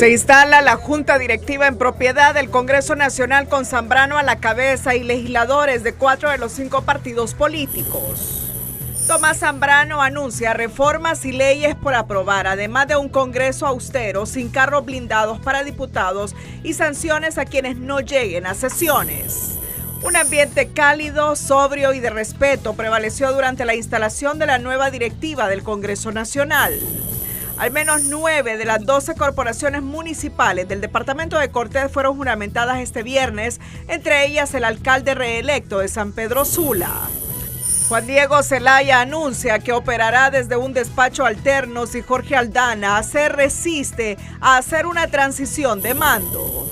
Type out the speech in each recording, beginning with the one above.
Se instala la Junta Directiva en propiedad del Congreso Nacional con Zambrano a la cabeza y legisladores de 4 de los 5 partidos políticos. Tomás Zambrano anuncia reformas y leyes por aprobar, además de un Congreso austero sin carros blindados para diputados y sanciones a quienes no lleguen a sesiones. Un ambiente cálido, sobrio y de respeto prevaleció durante la instalación de la nueva directiva del Congreso Nacional. Al menos 9 de las 12 corporaciones municipales del departamento de Cortés fueron juramentadas este viernes, entre ellas el alcalde reelecto de San Pedro Sula. Juan Diego Zelaya anuncia que operará desde un despacho alterno si Jorge Aldana se resiste a hacer una transición de mando.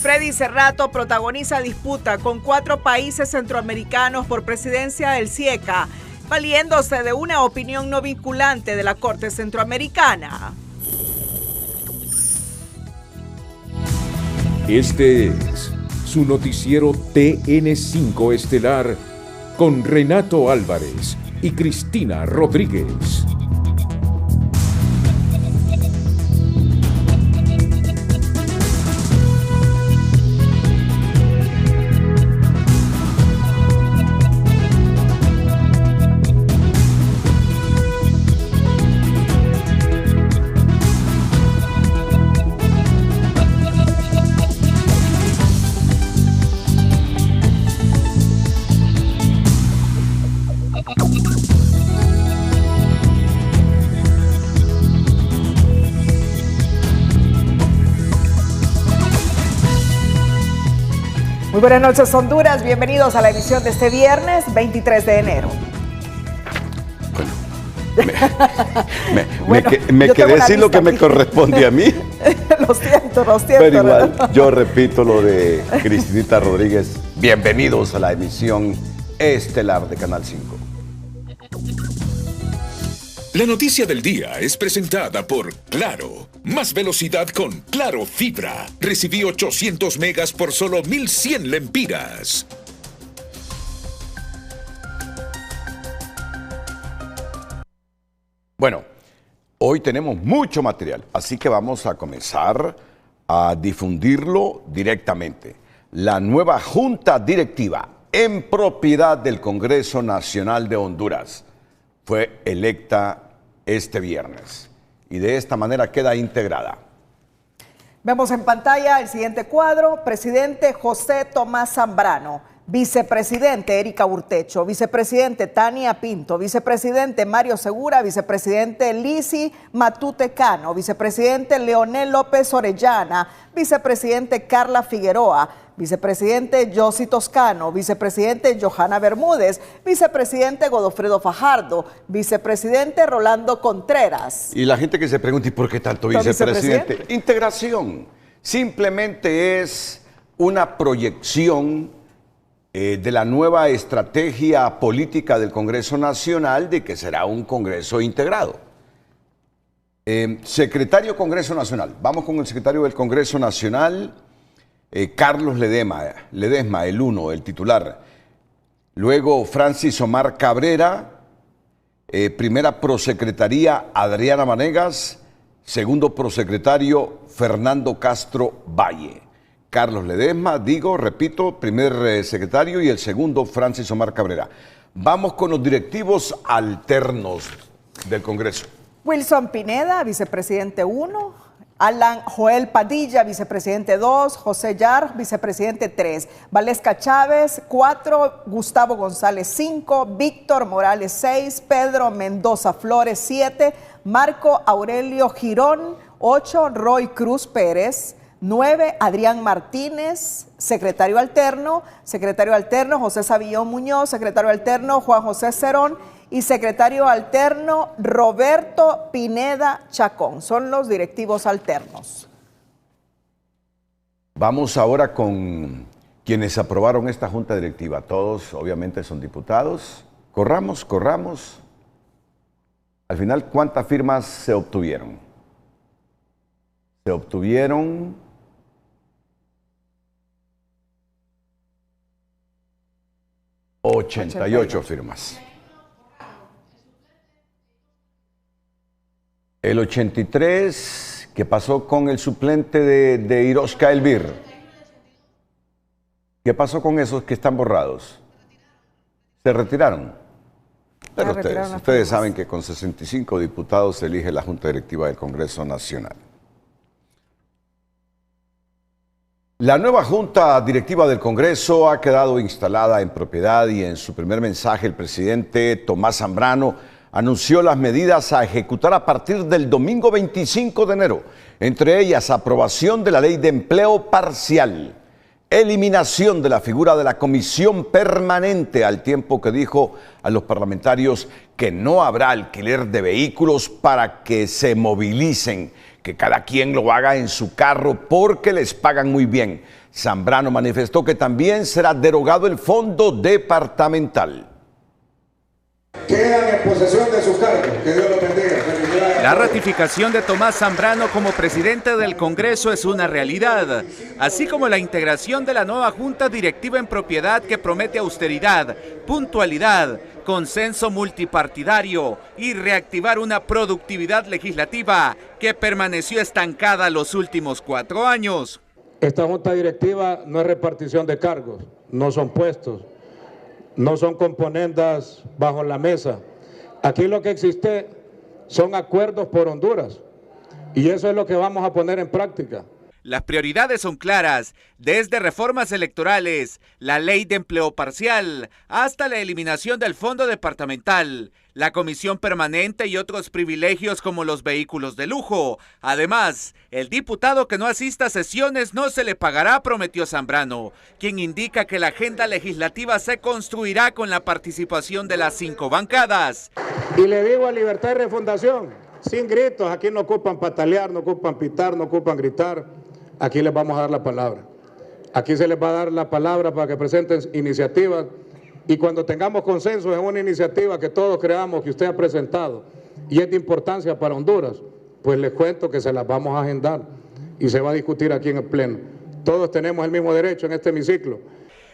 Freddy Cerrato protagoniza disputa con 4 países centroamericanos por presidencia del CIECA, valiéndose de una opinión no vinculante de la Corte Centroamericana. Este es su noticiero TN5 Estelar con Renato Álvarez y Cristina Rodríguez. Muy buenas noches, Honduras. Bienvenidos a la emisión de este viernes 23 de enero. Me quedé sin lo que me corresponde a mí. Lo siento. Pero igual, yo repito lo de Cristinita Rodríguez. Bienvenidos a la emisión estelar de Canal 5. La noticia del día es presentada por Claro. Más velocidad con Claro Fibra. Recibí 800 megas por solo 1,100 lempiras. Bueno, hoy tenemos mucho material, así que vamos a comenzar a difundirlo directamente. La nueva Junta Directiva en propiedad del Congreso Nacional de Honduras fue electa este viernes y de esta manera queda integrada. Vemos en pantalla el siguiente cuadro: presidente José Tomás Zambrano, vicepresidente Erika Urtecho, vicepresidente Tania Pinto, vicepresidente Mario Segura, vicepresidente Lisi Matute Cano, vicepresidente Leonel López Orellana, vicepresidente Carla Figueroa, vicepresidente Yossi Toscano, vicepresidente Johanna Bermúdez, vicepresidente Godofredo Fajardo, vicepresidente Rolando Contreras. Y la gente que se pregunta, ¿y por qué tanto vicepresidente? Integración. Simplemente es una proyección de la nueva estrategia política del Congreso Nacional de que será un Congreso integrado. Secretario Congreso Nacional. Vamos con el secretario del Congreso Nacional, Carlos Ledesma, el 1, el titular. Luego Francis Omar Cabrera, primera prosecretaría Adriana Vanegas, segundo prosecretario Fernando Castro Valle. Carlos Ledesma, repito, primer secretario y el segundo Francis Omar Cabrera. Vamos con los directivos alternos del Congreso. Wilson Pineda, vicepresidente 1. Alan Joel Padilla, vicepresidente 2, José Yar, vicepresidente 3, Valesca Chávez 4, Gustavo González 5, Víctor Morales 6, Pedro Mendoza Flores 7, Marco Aurelio Girón 8, Roy Cruz Pérez 9, Adrián Martínez, secretario alterno José Savillón Muñoz, secretario alterno Juan José Cerón y secretario alterno Roberto Pineda Chacón. Son los directivos alternos. Vamos ahora con quienes aprobaron esta junta directiva. Todos obviamente son diputados. Corramos. Al final, ¿cuántas firmas se obtuvieron? Se obtuvieron 88 firmas. El 83 ¿Qué pasó con el suplente de Iroshka Elvir? ¿Qué pasó con esos que están borrados? ¿Se retiraron? Pero ustedes saben que con 65 diputados se elige la Junta Directiva del Congreso Nacional. La nueva Junta Directiva del Congreso ha quedado instalada en propiedad y en su primer mensaje el presidente Tomás Zambrano anunció las medidas a ejecutar a partir del domingo 25 de enero, entre ellas aprobación de la Ley de Empleo Parcial, eliminación de la figura de la comisión permanente, al tiempo que dijo a los parlamentarios que no habrá alquiler de vehículos para que se movilicen, que cada quien lo haga en su carro porque les pagan muy bien. Zambrano manifestó que también será derogado el fondo departamental. Quedan en posesión de sus cargos. Que Dios los bendiga. La ratificación de Tomás Zambrano como presidente del Congreso es una realidad, así como la integración de la nueva Junta Directiva en propiedad que promete austeridad, puntualidad, consenso multipartidario y reactivar una productividad legislativa que permaneció estancada los últimos 4 años. Esta Junta Directiva no es repartición de cargos, no son puestos, no son componendas bajo la mesa. Aquí lo que existe son acuerdos por Honduras y eso es lo que vamos a poner en práctica. Las prioridades son claras, desde reformas electorales, la ley de empleo parcial, hasta la eliminación del fondo departamental, la comisión permanente y otros privilegios como los vehículos de lujo. Además, el diputado que no asista a sesiones no se le pagará, prometió Zambrano, quien indica que la agenda legislativa se construirá con la participación de las 5 bancadas. Y le digo a Libertad y Refundación, sin gritos, aquí no ocupan patalear, no ocupan pitar, no ocupan gritar. Aquí les vamos a dar la palabra. Aquí se les va a dar la palabra para que presenten iniciativas y cuando tengamos consenso en una iniciativa que todos creamos que usted ha presentado y es de importancia para Honduras, pues les cuento que se las vamos a agendar y se va a discutir aquí en el Pleno. Todos tenemos el mismo derecho en este hemiciclo.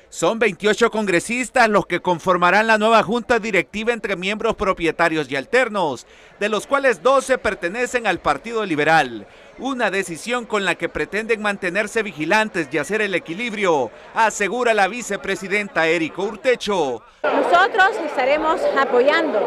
Son 28 congresistas los que conformarán la nueva Junta Directiva entre miembros propietarios y alternos, de los cuales 12 pertenecen al Partido Liberal. Una decisión con la que pretenden mantenerse vigilantes y hacer el equilibrio, asegura la vicepresidenta Erika Urtecho. Nosotros estaremos apoyando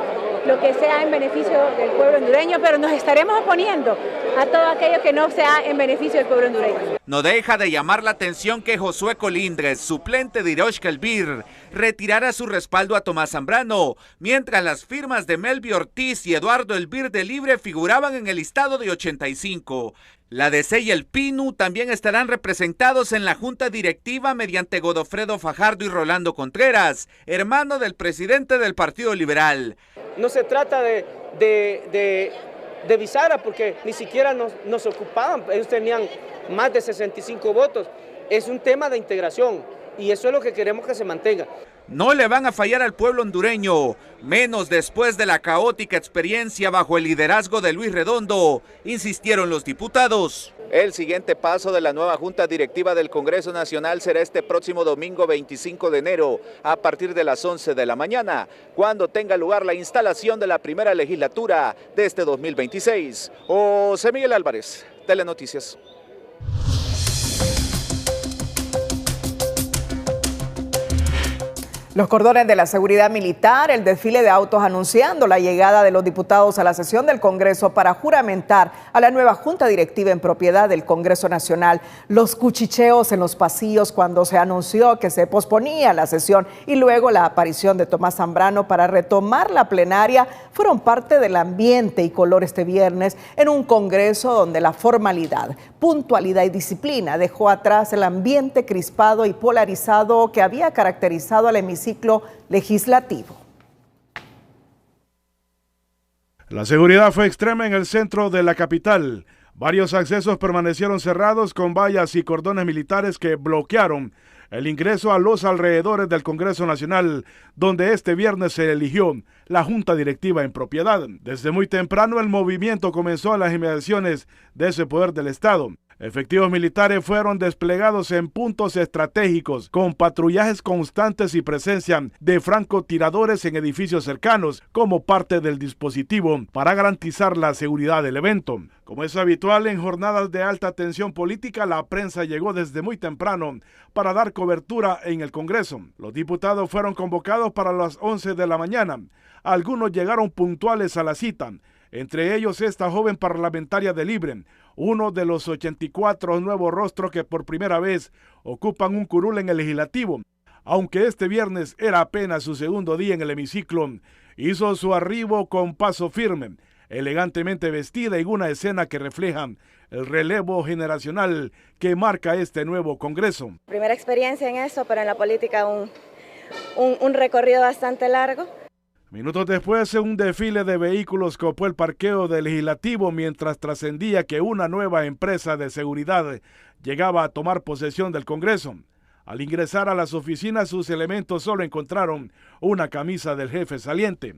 lo que sea en beneficio del pueblo hondureño, pero nos estaremos oponiendo a todo aquello que no sea en beneficio del pueblo hondureño. No deja de llamar la atención que Josué Colindres, suplente de Iroshka Elvir, retirara su respaldo a Tomás Zambrano, mientras las firmas de Melvio Ortiz y Eduardo Elvir de Libre figuraban en el listado de 85. La DC y el PINU también estarán representados en la Junta Directiva mediante Godofredo Fajardo y Rolando Contreras, hermano del presidente del Partido Liberal. No se trata de bisagra porque ni siquiera nos ocupaban, ellos tenían más de 65 votos. Es un tema de integración y eso es lo que queremos que se mantenga. No le van a fallar al pueblo hondureño, menos después de la caótica experiencia bajo el liderazgo de Luis Redondo, insistieron los diputados. El siguiente paso de la nueva Junta Directiva del Congreso Nacional será este próximo domingo 25 de enero, a partir de las 11 de la mañana, cuando tenga lugar la instalación de la primera legislatura de este 2026. José Miguel Álvarez, Telenoticias. Los cordones de la seguridad militar, el desfile de autos anunciando la llegada de los diputados a la sesión del Congreso para juramentar a la nueva Junta Directiva en propiedad del Congreso Nacional, los cuchicheos en los pasillos cuando se anunció que se posponía la sesión y luego la aparición de Tomás Zambrano para retomar la plenaria fueron parte del ambiente y color este viernes en un Congreso donde la formalidad, puntualidad y disciplina dejó atrás el ambiente crispado y polarizado que había caracterizado al hemiciclo legislativo. La seguridad fue extrema en el centro de la capital. Varios accesos permanecieron cerrados con vallas y cordones militares que bloquearon el ingreso a los alrededores del Congreso Nacional, donde este viernes se eligió la Junta Directiva en propiedad. Desde muy temprano el movimiento comenzó a las inmediaciones de ese poder del Estado. Efectivos militares fueron desplegados en puntos estratégicos, con patrullajes constantes y presencia de francotiradores en edificios cercanos, como parte del dispositivo para garantizar la seguridad del evento. Como es habitual en jornadas de alta tensión política, la prensa llegó desde muy temprano para dar cobertura en el Congreso. Los diputados fueron convocados para las 11 de la mañana. Algunos llegaron puntuales a la cita, entre ellos esta joven parlamentaria de Libre, uno de los 84 nuevos rostros que por primera vez ocupan un curul en el legislativo. Aunque este viernes era apenas su segundo día en el hemiciclo, hizo su arribo con paso firme, elegantemente vestida en una escena que refleja el relevo generacional que marca este nuevo Congreso. Primera experiencia en eso, pero en la política un recorrido bastante largo. Minutos después, un desfile de vehículos copó el parqueo del legislativo mientras trascendía que una nueva empresa de seguridad llegaba a tomar posesión del Congreso. Al ingresar a las oficinas, sus elementos solo encontraron una camisa del jefe saliente.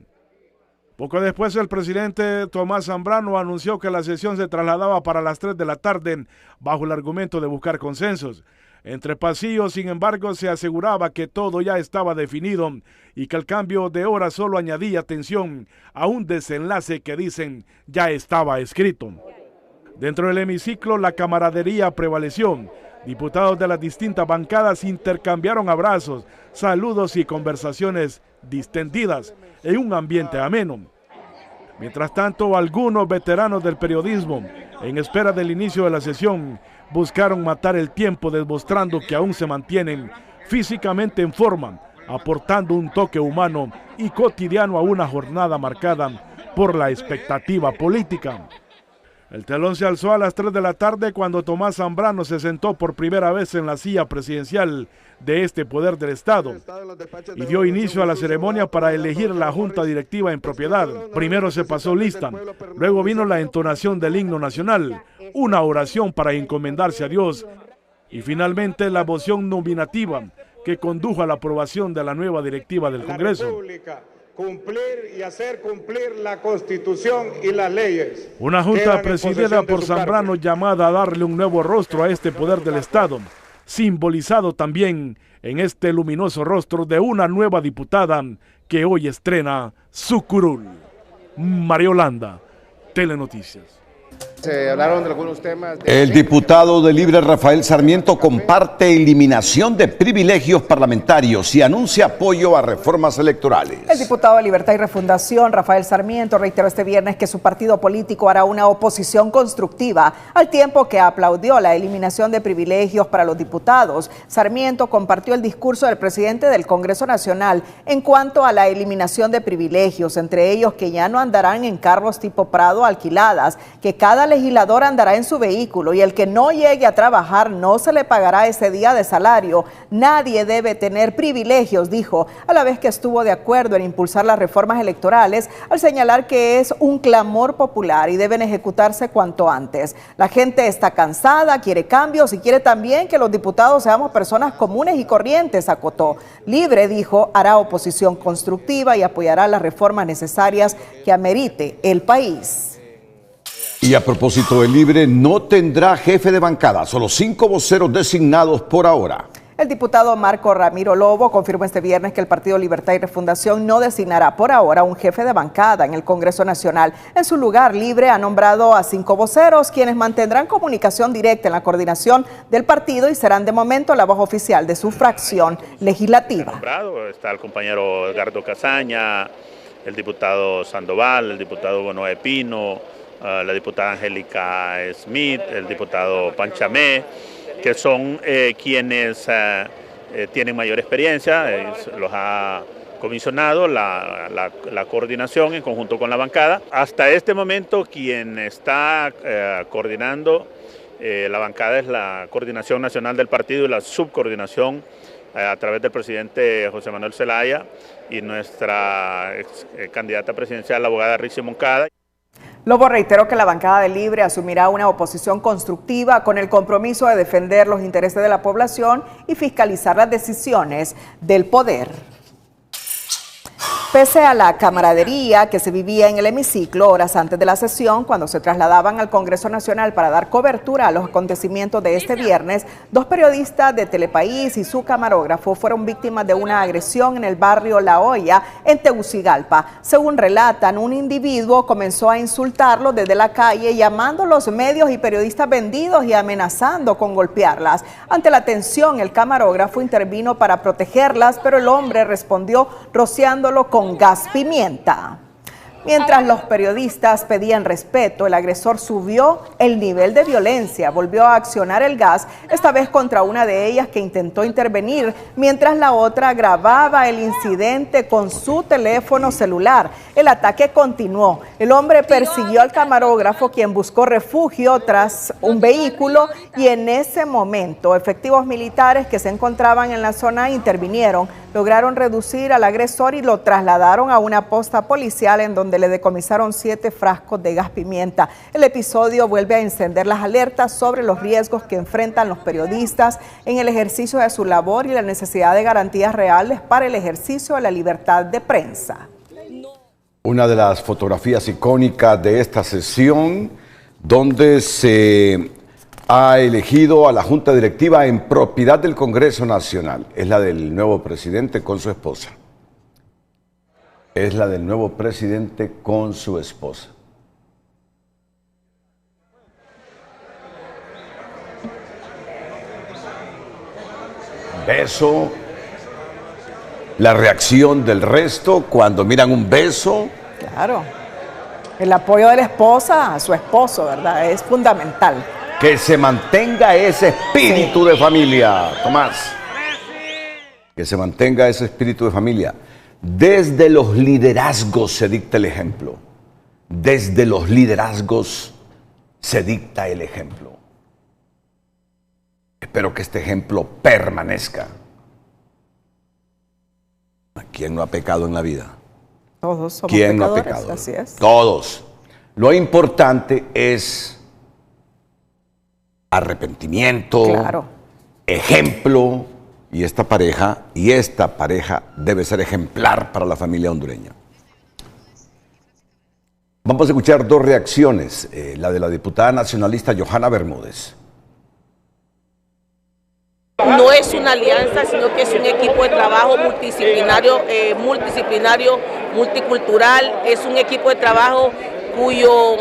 Poco después, el presidente Tomás Zambrano anunció que la sesión se trasladaba para las 3 de la tarde bajo el argumento de buscar consensos. Entre pasillos, sin embargo, se aseguraba que todo ya estaba definido y que el cambio de hora solo añadía tensión a un desenlace que dicen ya estaba escrito. Dentro del hemiciclo, la camaradería prevaleció. Diputados de las distintas bancadas intercambiaron abrazos, saludos y conversaciones distendidas en un ambiente ameno. Mientras tanto, algunos veteranos del periodismo, en espera del inicio de la sesión, buscaron matar el tiempo demostrando que aún se mantienen físicamente en forma, aportando un toque humano y cotidiano a una jornada marcada por la expectativa política. El telón se alzó a las 3 de la tarde cuando Tomás Zambrano se sentó por primera vez en la silla presidencial de este poder del Estado y dio inicio a la ceremonia para elegir la junta directiva en propiedad. Primero se pasó lista, luego vino la entonación del himno nacional, una oración para encomendarse a Dios y finalmente la moción nominativa que condujo a la aprobación de la nueva directiva del Congreso. Cumplir y hacer cumplir la Constitución y las leyes. Una junta presidida por Zambrano llamada a darle un nuevo rostro a este poder del Estado, simbolizado también en este luminoso rostro de una nueva diputada que hoy estrena su curul. María Holanda, Telenoticias. Se hablaron de algunos temas. El diputado de Libre Rafael Sarmiento comparte eliminación de privilegios parlamentarios y anuncia apoyo a reformas electorales. El diputado de Libertad y Refundación, Rafael Sarmiento, reiteró este viernes que su partido político hará una oposición constructiva, al tiempo que aplaudió la eliminación de privilegios para los diputados. Sarmiento compartió el discurso del presidente del Congreso Nacional en cuanto a la eliminación de privilegios, entre ellos que ya no andarán en carros tipo Prado alquiladas, que cada legislador andará en su vehículo y el que no llegue a trabajar no se le pagará ese día de salario. Nadie debe tener privilegios, dijo, a la vez que estuvo de acuerdo en impulsar las reformas electorales, al señalar que es un clamor popular y deben ejecutarse cuanto antes. La gente está cansada, quiere cambios y quiere también que los diputados seamos personas comunes y corrientes, acotó. Libre, dijo, hará oposición constructiva y apoyará las reformas necesarias que amerite el país. Y a propósito de Libre, no tendrá jefe de bancada, solo 5 voceros designados por ahora. El diputado Marco Ramiro Lobo confirmó este viernes que el Partido Libertad y Refundación no designará por ahora un jefe de bancada en el Congreso Nacional. En su lugar, Libre ha nombrado a 5 voceros, quienes mantendrán comunicación directa en la coordinación del partido y serán de momento la voz oficial de su fracción legislativa. Está el compañero Edgardo Casaña, el diputado Sandoval, el diputado Noé Pino, la diputada Angélica Smith, el diputado Panchamé, que son quienes tienen mayor experiencia, los ha comisionado la coordinación en conjunto con la bancada. Hasta este momento quien está coordinando la bancada es la Coordinación Nacional del Partido y la subcoordinación a través del presidente José Manuel Zelaya y nuestra candidata presidencial, la abogada Rixi Moncada. Lobo reiteró que la bancada de Libre asumirá una oposición constructiva con el compromiso de defender los intereses de la población y fiscalizar las decisiones del poder. Pese a la camaradería que se vivía en el hemiciclo horas antes de la sesión, cuando se trasladaban al Congreso Nacional para dar cobertura a los acontecimientos de este viernes, 2 periodistas de Telepaís y su camarógrafo fueron víctimas de una agresión en el barrio La Hoya, en Tegucigalpa. Según relatan, un individuo comenzó a insultarlos desde la calle, llamando a los medios y periodistas vendidos y amenazando con golpearlas. Ante la tensión, el camarógrafo intervino para protegerlas, pero el hombre respondió rociándolo con gas pimienta. Mientras los periodistas pedían respeto, el agresor subió el nivel de violencia, volvió a accionar el gas, esta vez contra una de ellas que intentó intervenir, mientras la otra grababa el incidente con su teléfono celular. El ataque continuó. El hombre persiguió al camarógrafo, quien buscó refugio tras un vehículo, y en ese momento efectivos militares que se encontraban en la zona intervinieron, lograron reducir al agresor y lo trasladaron a una posta policial en donde le decomisaron 7 frascos de gas pimienta. El episodio vuelve a encender las alertas sobre los riesgos que enfrentan los periodistas en el ejercicio de su labor y la necesidad de garantías reales para el ejercicio de la libertad de prensa. Una de las fotografías icónicas de esta sesión, donde se ha elegido a la Junta Directiva en propiedad del Congreso Nacional, es la del nuevo presidente con su esposa. Es la del nuevo presidente con su esposa. Beso. La reacción del resto cuando miran un beso. Claro. El apoyo de la esposa a su esposo, ¿verdad? Es fundamental. Que se mantenga ese espíritu de familia, Tomás. Que se mantenga ese espíritu de familia. Desde los liderazgos se dicta el ejemplo. Desde los liderazgos se dicta el ejemplo. Espero que este ejemplo permanezca. ¿Quién no ha pecado en la vida? Todos somos ¿Quién pecadores, no ha pecado? así es. Todos. Lo importante es arrepentimiento, claro, ejemplo, y esta pareja debe ser ejemplar para la familia hondureña. Vamos a escuchar 2 reacciones, la de la diputada nacionalista Johanna Bermúdez. No es una alianza, sino que es un equipo de trabajo multidisciplinario, multicultural. Es un equipo de trabajo cuyo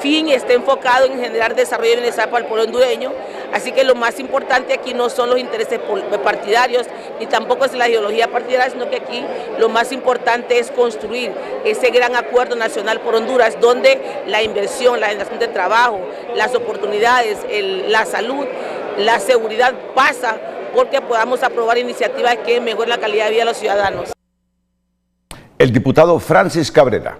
fin está enfocado en generar desarrollo y bienestar para el pueblo hondureño. Así que lo más importante aquí no son los intereses partidarios, ni tampoco es la ideología partidaria, sino que aquí lo más importante es construir ese gran acuerdo nacional por Honduras, donde la inversión, la generación de trabajo, las oportunidades, la salud, la seguridad pasa porque podamos aprobar iniciativas que mejoren la calidad de vida de los ciudadanos. El diputado Francis Cabrera.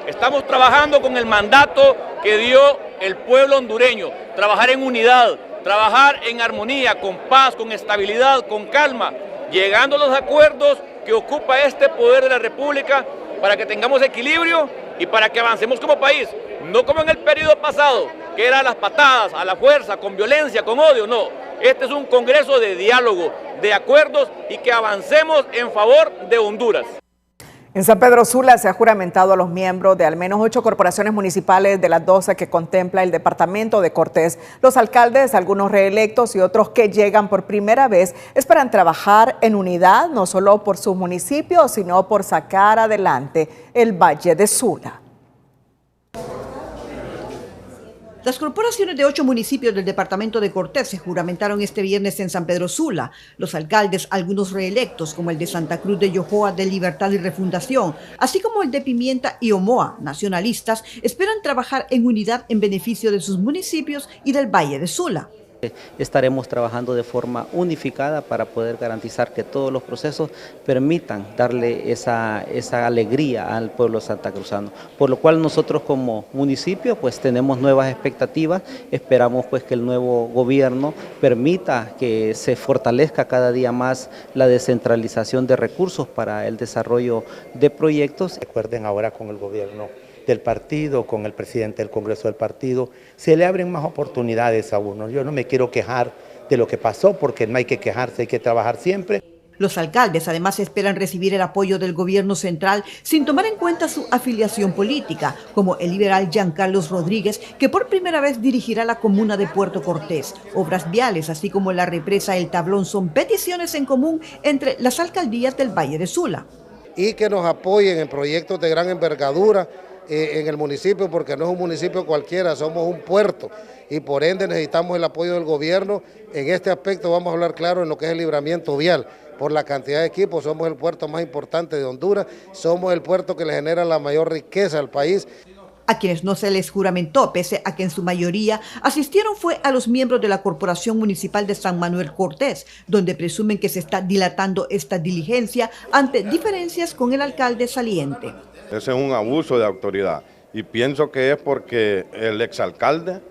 Estamos trabajando con el mandato que dio el pueblo hondureño, trabajar en unidad, trabajar en armonía, con paz, con estabilidad, con calma, llegando a los acuerdos que ocupa este poder de la República para que tengamos equilibrio y para que avancemos como país, no como en el periodo pasado, que era a las patadas, a la fuerza, con violencia, con odio, no. Este es un congreso de diálogo, de acuerdos y que avancemos en favor de Honduras. En San Pedro Sula se ha juramentado a los miembros de al menos 8 corporaciones municipales de las 12 que contempla el departamento de Cortés. Los alcaldes, algunos reelectos y otros que llegan por primera vez, esperan trabajar en unidad, no solo por sus municipios, sino por sacar adelante el Valle de Sula. Las corporaciones de 8 municipios del departamento de Cortés se juramentaron este viernes en San Pedro Sula. Los alcaldes, algunos reelectos, como el de Santa Cruz de Yojoa de Libertad y Refundación, así como el de Pimienta y Omoa, nacionalistas, esperan trabajar en unidad en beneficio de sus municipios y del Valle de Sula. Estaremos trabajando de forma unificada para poder garantizar que todos los procesos permitan darle esa alegría al pueblo santacruzano, por lo cual nosotros como municipio pues tenemos nuevas expectativas, esperamos pues que el nuevo gobierno permita que se fortalezca cada día más la descentralización de recursos para el desarrollo de proyectos. Recuerden ahora con el gobierno del partido, con el presidente del Congreso del partido, se le abren más oportunidades a uno. Yo no me quiero quejar de lo que pasó, porque no hay que quejarse, hay que trabajar siempre. Los alcaldes además esperan recibir el apoyo del gobierno central sin tomar en cuenta su afiliación política, como el liberal Giancarlos Rodríguez, que por primera vez dirigirá la comuna de Puerto Cortés. Obras viales, así como la represa El Tablón, son peticiones en común entre las alcaldías del Valle de Sula. Y que nos apoyen en proyectos de gran envergadura en el municipio, porque no es un municipio cualquiera, somos un puerto y por ende necesitamos el apoyo del gobierno. En este aspecto vamos a hablar claro en lo que es el libramiento vial. Por la cantidad de equipos, somos el puerto más importante de Honduras, somos el puerto que le genera la mayor riqueza al país. A quienes no se les juramentó, pese a que en su mayoría asistieron, fue a los miembros de la Corporación Municipal de San Manuel Cortés, donde presumen que se está dilatando esta diligencia ante diferencias con el alcalde saliente. Ese es un abuso de autoridad y pienso que es porque el exalcalde,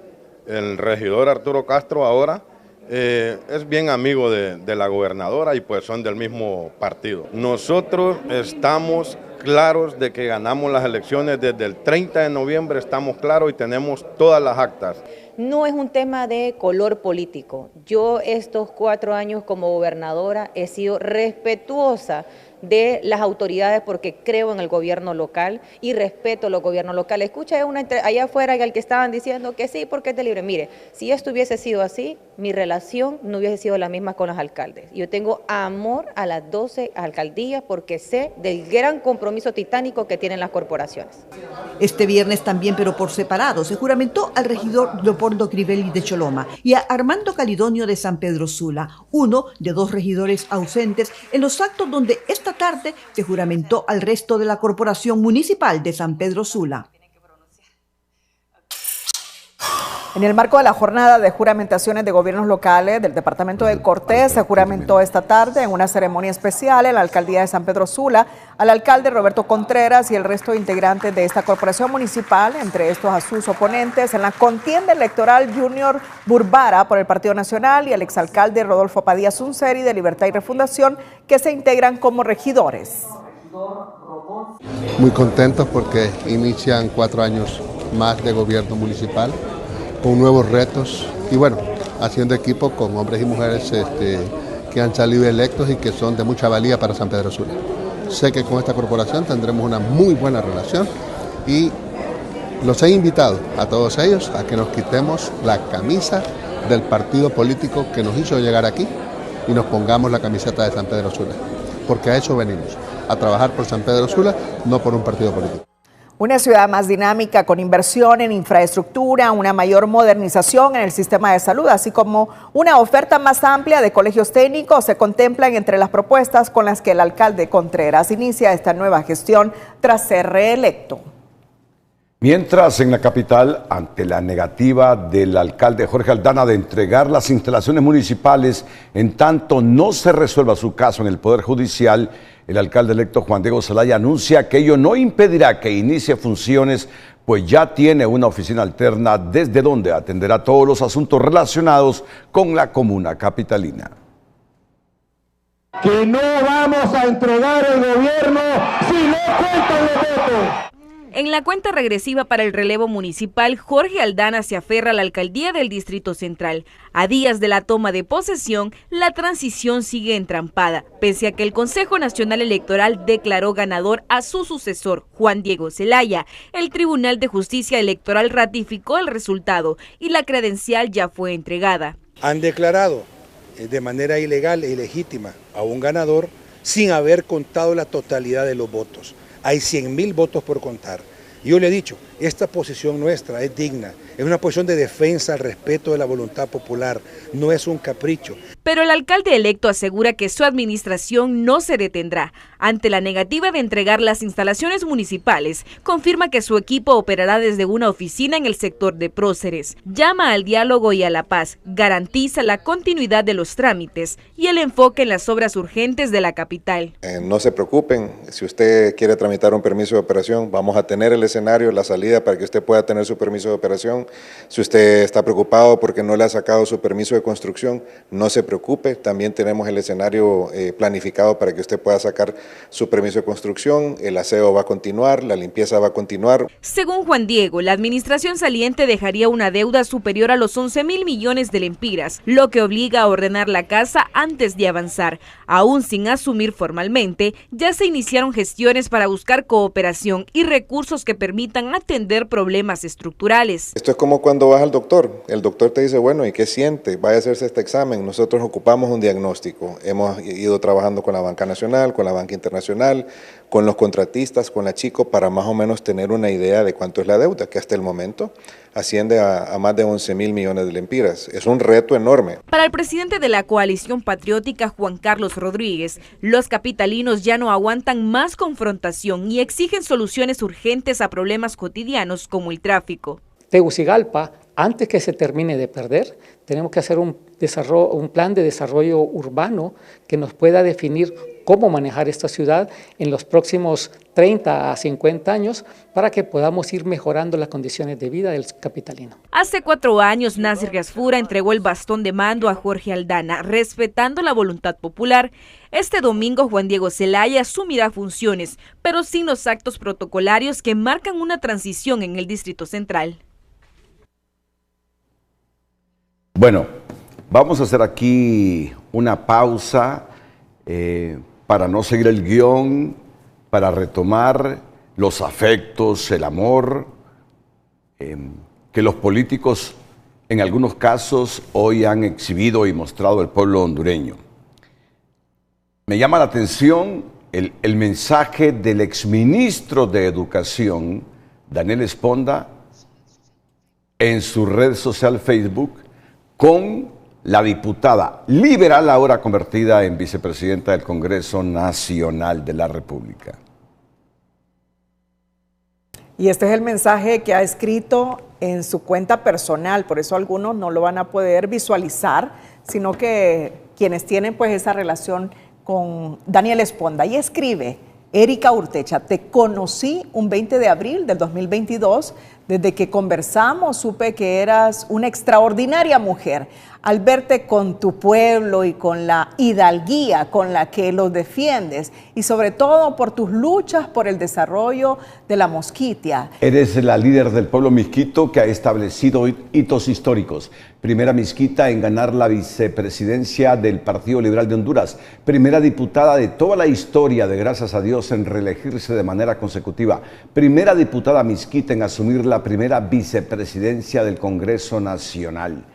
el regidor Arturo Castro ahora, es bien amigo de la gobernadora y pues son del mismo partido. Nosotros estamos claros de que ganamos las elecciones desde el 30 de noviembre, estamos claros y tenemos todas las actas. No es un tema de color político. Yo estos 4 años como gobernadora he sido respetuosa de las autoridades porque creo en el gobierno local y respeto los gobiernos locales. Escucha allá afuera al que estaban diciendo que sí porque es de libre. Mire, si esto hubiese sido así, mi relación no hubiese sido la misma con los alcaldes. Yo tengo amor a las 12 alcaldías porque sé del gran compromiso titánico que tienen las corporaciones. Este viernes también, pero por separado, se juramentó al regidor Leopoldo Crivelli de Choloma y a Armando Calidonio de San Pedro Sula, uno de 2 regidores ausentes en los actos donde esta tarde se juramentó al resto de la Corporación Municipal de San Pedro Sula. En el marco de la jornada de juramentaciones de gobiernos locales del departamento de Cortés, se juramentó esta tarde en una ceremonia especial en la alcaldía de San Pedro Sula al alcalde Roberto Contreras y el resto de integrantes de esta corporación municipal, entre estos a sus oponentes en la contienda electoral Junior Burbara por el Partido Nacional y el exalcalde Rodolfo Padilla Sunseri de Libertad y Refundación, que se integran como regidores. Muy contentos porque inician 4 años más de gobierno municipal, con nuevos retos y bueno, haciendo equipo con hombres y mujeres que han salido electos y que son de mucha valía para San Pedro Sula. Sé que con esta corporación tendremos una muy buena relación y los he invitado a todos ellos a que nos quitemos la camisa del partido político que nos hizo llegar aquí y nos pongamos la camiseta de San Pedro Sula, porque a eso venimos, a trabajar por San Pedro Sula, no por un partido político. Una ciudad más dinámica con inversión en infraestructura, una mayor modernización en el sistema de salud, así como una oferta más amplia de colegios técnicos se contemplan entre las propuestas con las que el alcalde Contreras inicia esta nueva gestión tras ser reelecto. Mientras en la capital, ante la negativa del alcalde Jorge Aldana de entregar las instalaciones municipales en tanto no se resuelva su caso en el Poder Judicial, el alcalde electo Juan Diego Zelaya anuncia que ello no impedirá que inicie funciones, pues ya tiene una oficina alterna desde donde atenderá todos los asuntos relacionados con la comuna capitalina. Que no vamos a entregar el gobierno si no cuentan los votos. En la cuenta regresiva para el relevo municipal, Jorge Aldana se aferra a la alcaldía del Distrito Central. A días de la toma de posesión, la transición sigue entrampada, pese a que el Consejo Nacional Electoral declaró ganador a su sucesor, Juan Diego Zelaya. El Tribunal de Justicia Electoral ratificó el resultado y la credencial ya fue entregada. Han declarado de manera ilegal e ilegítima a un ganador sin haber contado la totalidad de los votos. Hay 100.000 votos por contar. Yo le he dicho, esta posición nuestra es digna, es una posición de defensa al respeto de la voluntad popular, no es un capricho. Pero el alcalde electo asegura que su administración no se detendrá. Ante la negativa de entregar las instalaciones municipales, confirma que su equipo operará desde una oficina en el sector de Próceres. Llama al diálogo y a la paz, garantiza la continuidad de los trámites y el enfoque en las obras urgentes de la capital. No se preocupen, si usted quiere tramitar un permiso de operación, vamos a tener el escenario, la salida salida para que usted pueda tener su permiso de operación. Si usted está preocupado porque no le ha sacado su permiso de construcción, no se preocupe, también tenemos el escenario planificado para que usted pueda sacar su permiso de construcción, el aseo va a continuar, la limpieza va a continuar. Según Juan Diego, la administración saliente dejaría una deuda superior a los 11.000 millones de lempiras, lo que obliga a ordenar la casa antes de avanzar. Aún sin asumir formalmente, ya se iniciaron gestiones para buscar cooperación y recursos que permitan atender problemas estructurales. Esto es como cuando vas al doctor. El doctor te dice, bueno, ¿y qué siente? Vaya a hacerse este examen. Nosotros ocupamos un diagnóstico. Hemos ido trabajando con la Banca Nacional, con la Banca Internacional, con los contratistas, con la Chico, para más o menos tener una idea de cuánto es la deuda, que hasta el momento asciende a más de 11.000 millones de lempiras. Es un reto enorme. Para el presidente de la coalición patriótica, Juan Carlos Rodríguez, los capitalinos ya no aguantan más confrontación y exigen soluciones urgentes a problemas cotidianos como el tráfico. Tegucigalpa, antes que se termine de perder, tenemos que hacer un plan de desarrollo urbano que nos pueda definir cómo manejar esta ciudad en los próximos 30 a 50 años para que podamos ir mejorando las condiciones de vida del capitalino. Hace 4 años, Nasir Gasfura entregó el bastón de mando a Jorge Aldana, respetando la voluntad popular. Este domingo, Juan Diego Zelaya asumirá funciones, pero sin los actos protocolarios que marcan una transición en el Distrito Central. Bueno, vamos a hacer aquí una pausa para no seguir el guión, para retomar los afectos, el amor, que los políticos en algunos casos hoy han exhibido y mostrado al pueblo hondureño. Me llama la atención el mensaje del exministro de Educación, Daniel Esponda, en su red social Facebook, con la diputada liberal ahora convertida en vicepresidenta del Congreso Nacional de la República. Y este es el mensaje que ha escrito en su cuenta personal, por eso algunos no lo van a poder visualizar, sino que quienes tienen pues esa relación con Daniel Esponda. Y escribe: Erika Urtecha, te conocí un 20 de abril del 2022. Desde que conversamos supe que eras una extraordinaria mujer. Al verte con tu pueblo y con la hidalguía con la que los defiendes, y sobre todo por tus luchas por el desarrollo de la Mosquitia. Eres la líder del pueblo misquito que ha establecido hitos históricos. Primera misquita en ganar la vicepresidencia del Partido Liberal de Honduras. Primera diputada de toda la historia de Gracias a Dios en reelegirse de manera consecutiva. Primera diputada misquita en asumir la primera vicepresidencia del Congreso Nacional.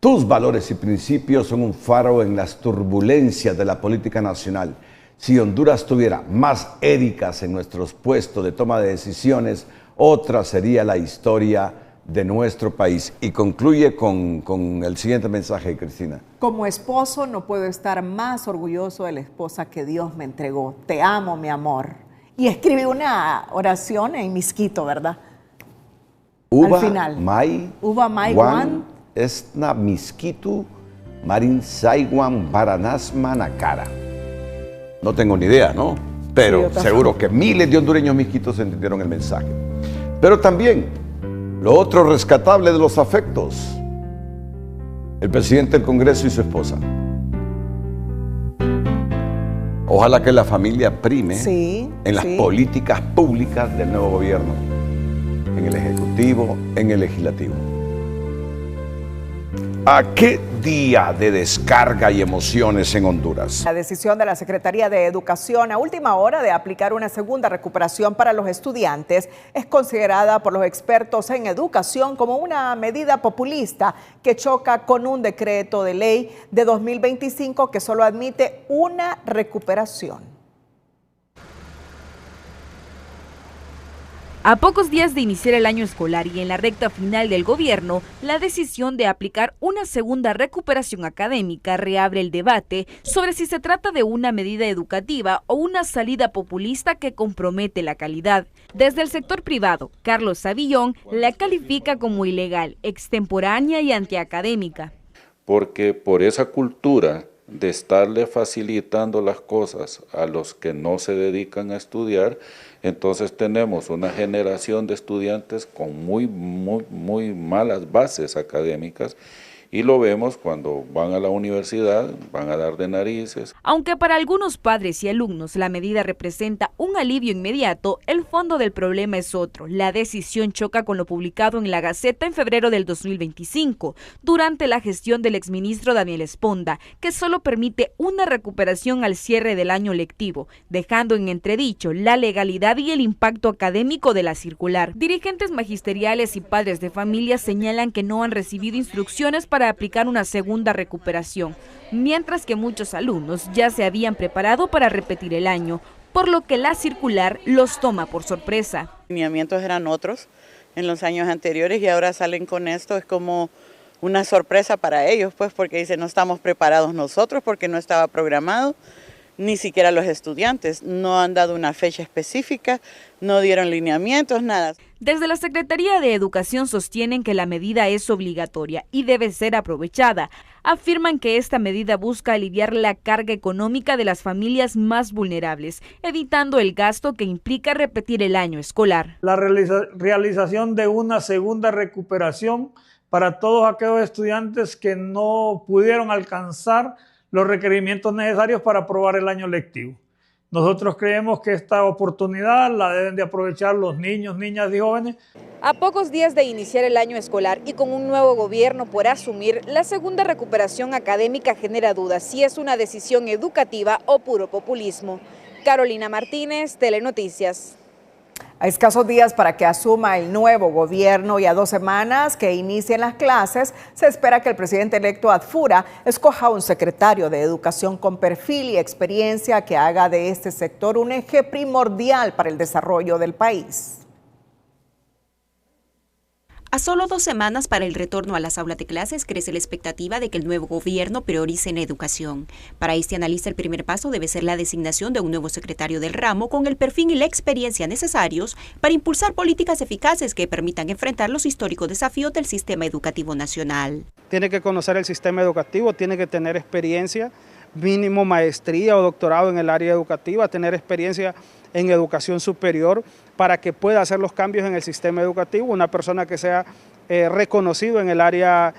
Tus valores y principios son un faro en las turbulencias de la política nacional. Si Honduras tuviera más Éricas en nuestros puestos de toma de decisiones, otra sería la historia de nuestro país. Y concluye con el siguiente mensaje, Cristina. Como esposo no puedo estar más orgulloso de la esposa que Dios me entregó. Te amo, mi amor. Y escribe una oración en misquito, ¿verdad? Uba, al final. Uba Mai Wan Esna Misquitu Marin Saiwan Baranas Manacara. No tengo ni idea, ¿no? Pero sí, seguro que miles de hondureños misquitos entendieron el mensaje. Pero también lo otro rescatable de los afectos: el presidente del Congreso y su esposa. Ojalá que la familia prime en las políticas públicas del nuevo gobierno, en el Ejecutivo, en el Legislativo. ¿A qué día de descarga y emociones en Honduras? La decisión de la Secretaría de Educación a última hora de aplicar una segunda recuperación para los estudiantes es considerada por los expertos en educación como una medida populista que choca con un decreto de ley de 2025 que solo admite una recuperación. A pocos días de iniciar el año escolar y en la recta final del gobierno, la decisión de aplicar una segunda recuperación académica reabre el debate sobre si se trata de una medida educativa o una salida populista que compromete la calidad. Desde el sector privado, Carlos Savillón la califica como ilegal, extemporánea y antiacadémica. Porque por esa cultura de estarle facilitando las cosas a los que no se dedican a estudiar, entonces tenemos una generación de estudiantes con muy malas bases académicas, y lo vemos cuando van a la universidad, van a dar de narices. Aunque para algunos padres y alumnos la medida representa un alivio inmediato, el fondo del problema es otro. La decisión choca con lo publicado en la Gaceta en febrero del 2025, durante la gestión del exministro Daniel Esponda, que solo permite una recuperación al cierre del año lectivo, dejando en entredicho la legalidad y el impacto académico de la circular. Dirigentes magisteriales y padres de familia señalan que no han recibido instrucciones para aplicar una segunda recuperación, mientras que muchos alumnos ya se habían preparado para repetir el año, por lo que la circular los toma por sorpresa. Los lineamientos eran otros en los años anteriores y ahora salen con esto, es como una sorpresa para ellos, pues, porque dicen no estamos preparados nosotros porque no estaba programado, ni siquiera los estudiantes, no han dado una fecha específica, no dieron lineamientos, nada. Desde la Secretaría de Educación sostienen que la medida es obligatoria y debe ser aprovechada. Afirman que esta medida busca aliviar la carga económica de las familias más vulnerables, evitando el gasto que implica repetir el año escolar. La realización de una segunda recuperación para todos aquellos estudiantes que no pudieron alcanzar los requerimientos necesarios para aprobar el año lectivo. Nosotros creemos que esta oportunidad la deben de aprovechar los niños, niñas y jóvenes. A pocos días de iniciar el año escolar y con un nuevo gobierno por asumir, la segunda recuperación académica genera dudas si es una decisión educativa o puro populismo. Carolina Martínez, Telenoticias. A escasos días para que asuma el nuevo gobierno y a 2 semanas que inicien las clases, se espera que el presidente electo Adfura escoja un secretario de Educación con perfil y experiencia que haga de este sector un eje primordial para el desarrollo del país. A solo 2 semanas para el retorno a las aulas de clases, crece la expectativa de que el nuevo gobierno priorice en educación. Para este analista, el primer paso debe ser la designación de un nuevo secretario del ramo con el perfil y la experiencia necesarios para impulsar políticas eficaces que permitan enfrentar los históricos desafíos del sistema educativo nacional. Tiene que conocer el sistema educativo, tiene que tener experiencia, mínimo maestría o doctorado en el área educativa, tener experiencia en educación superior para que pueda hacer los cambios en el sistema educativo, una persona que sea reconocido en el área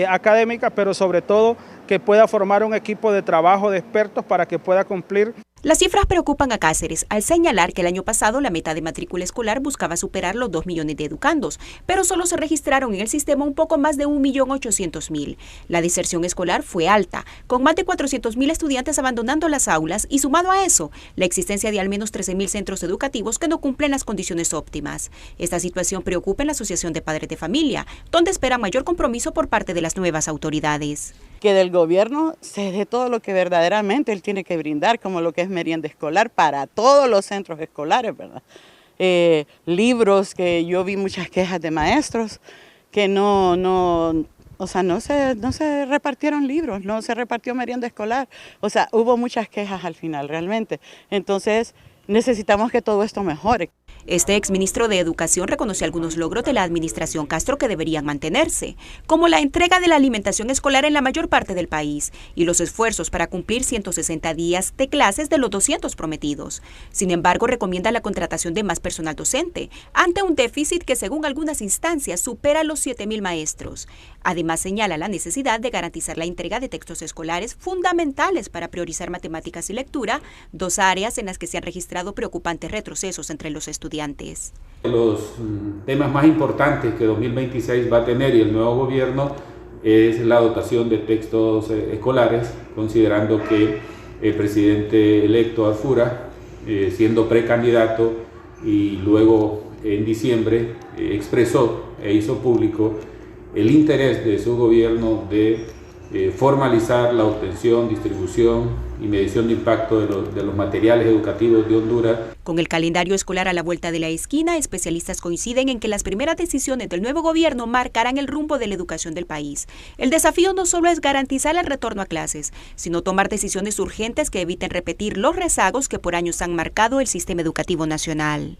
académica, pero sobre todo que pueda formar un equipo de trabajo de expertos para que pueda cumplir. Las cifras preocupan a Cáceres al señalar que el año pasado la meta de matrícula escolar buscaba superar los 2 millones de educandos, pero solo se registraron en el sistema un poco más de 1.800.000. La deserción escolar fue alta, con más de 400.000 estudiantes abandonando las aulas y sumado a eso, la existencia de al menos 13.000 centros educativos que no cumplen las condiciones óptimas. Esta situación preocupa en la Asociación de Padres de Familia, donde espera mayor compromiso por parte de las nuevas autoridades. Que del gobierno se dé todo lo que verdaderamente él tiene que brindar, como lo que es merienda escolar para todos los centros escolares, ¿verdad? Libros, que yo vi muchas quejas de maestros, que no se repartieron libros, no se repartió merienda escolar, o sea, hubo muchas quejas al final realmente, entonces necesitamos que todo esto mejore. Este exministro de Educación reconoció algunos logros de la administración Castro que deberían mantenerse, como la entrega de la alimentación escolar en la mayor parte del país y los esfuerzos para cumplir 160 días de clases de los 200 prometidos. Sin embargo, recomienda la contratación de más personal docente, ante un déficit que según algunas instancias supera los 7.000 maestros. Además, señala la necesidad de garantizar la entrega de textos escolares fundamentales para priorizar matemáticas y lectura, 2 áreas en las que se han registrado preocupantes retrocesos entre los estudiantes. Los temas más importantes que 2026 va a tener y el nuevo gobierno es la dotación de textos escolares, considerando que el presidente electo Adfura, siendo precandidato y luego en diciembre expresó e hizo público el interés de su gobierno de formalizar la obtención, distribución y medición de impacto de los materiales educativos de Honduras. Con el calendario escolar a la vuelta de la esquina, especialistas coinciden en que las primeras decisiones del nuevo gobierno marcarán el rumbo de la educación del país. El desafío no solo es garantizar el retorno a clases, sino tomar decisiones urgentes que eviten repetir los rezagos que por años han marcado el sistema educativo nacional.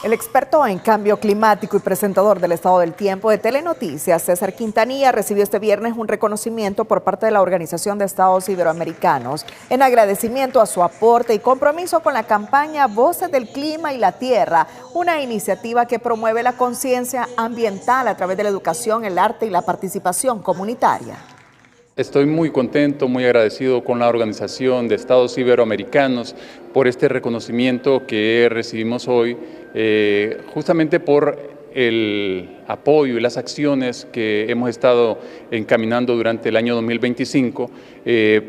El experto en cambio climático y presentador del Estado del Tiempo de Telenoticias, César Quintanilla, recibió este viernes un reconocimiento por parte de la Organización de Estados Iberoamericanos en agradecimiento a su aporte y compromiso con la campaña Voces del Clima y la Tierra, una iniciativa que promueve la conciencia ambiental a través de la educación, el arte y la participación comunitaria. Estoy muy contento, muy agradecido con la Organización de Estados Iberoamericanos por este reconocimiento que recibimos hoy, justamente por el apoyo y las acciones que hemos estado encaminando durante el año 2025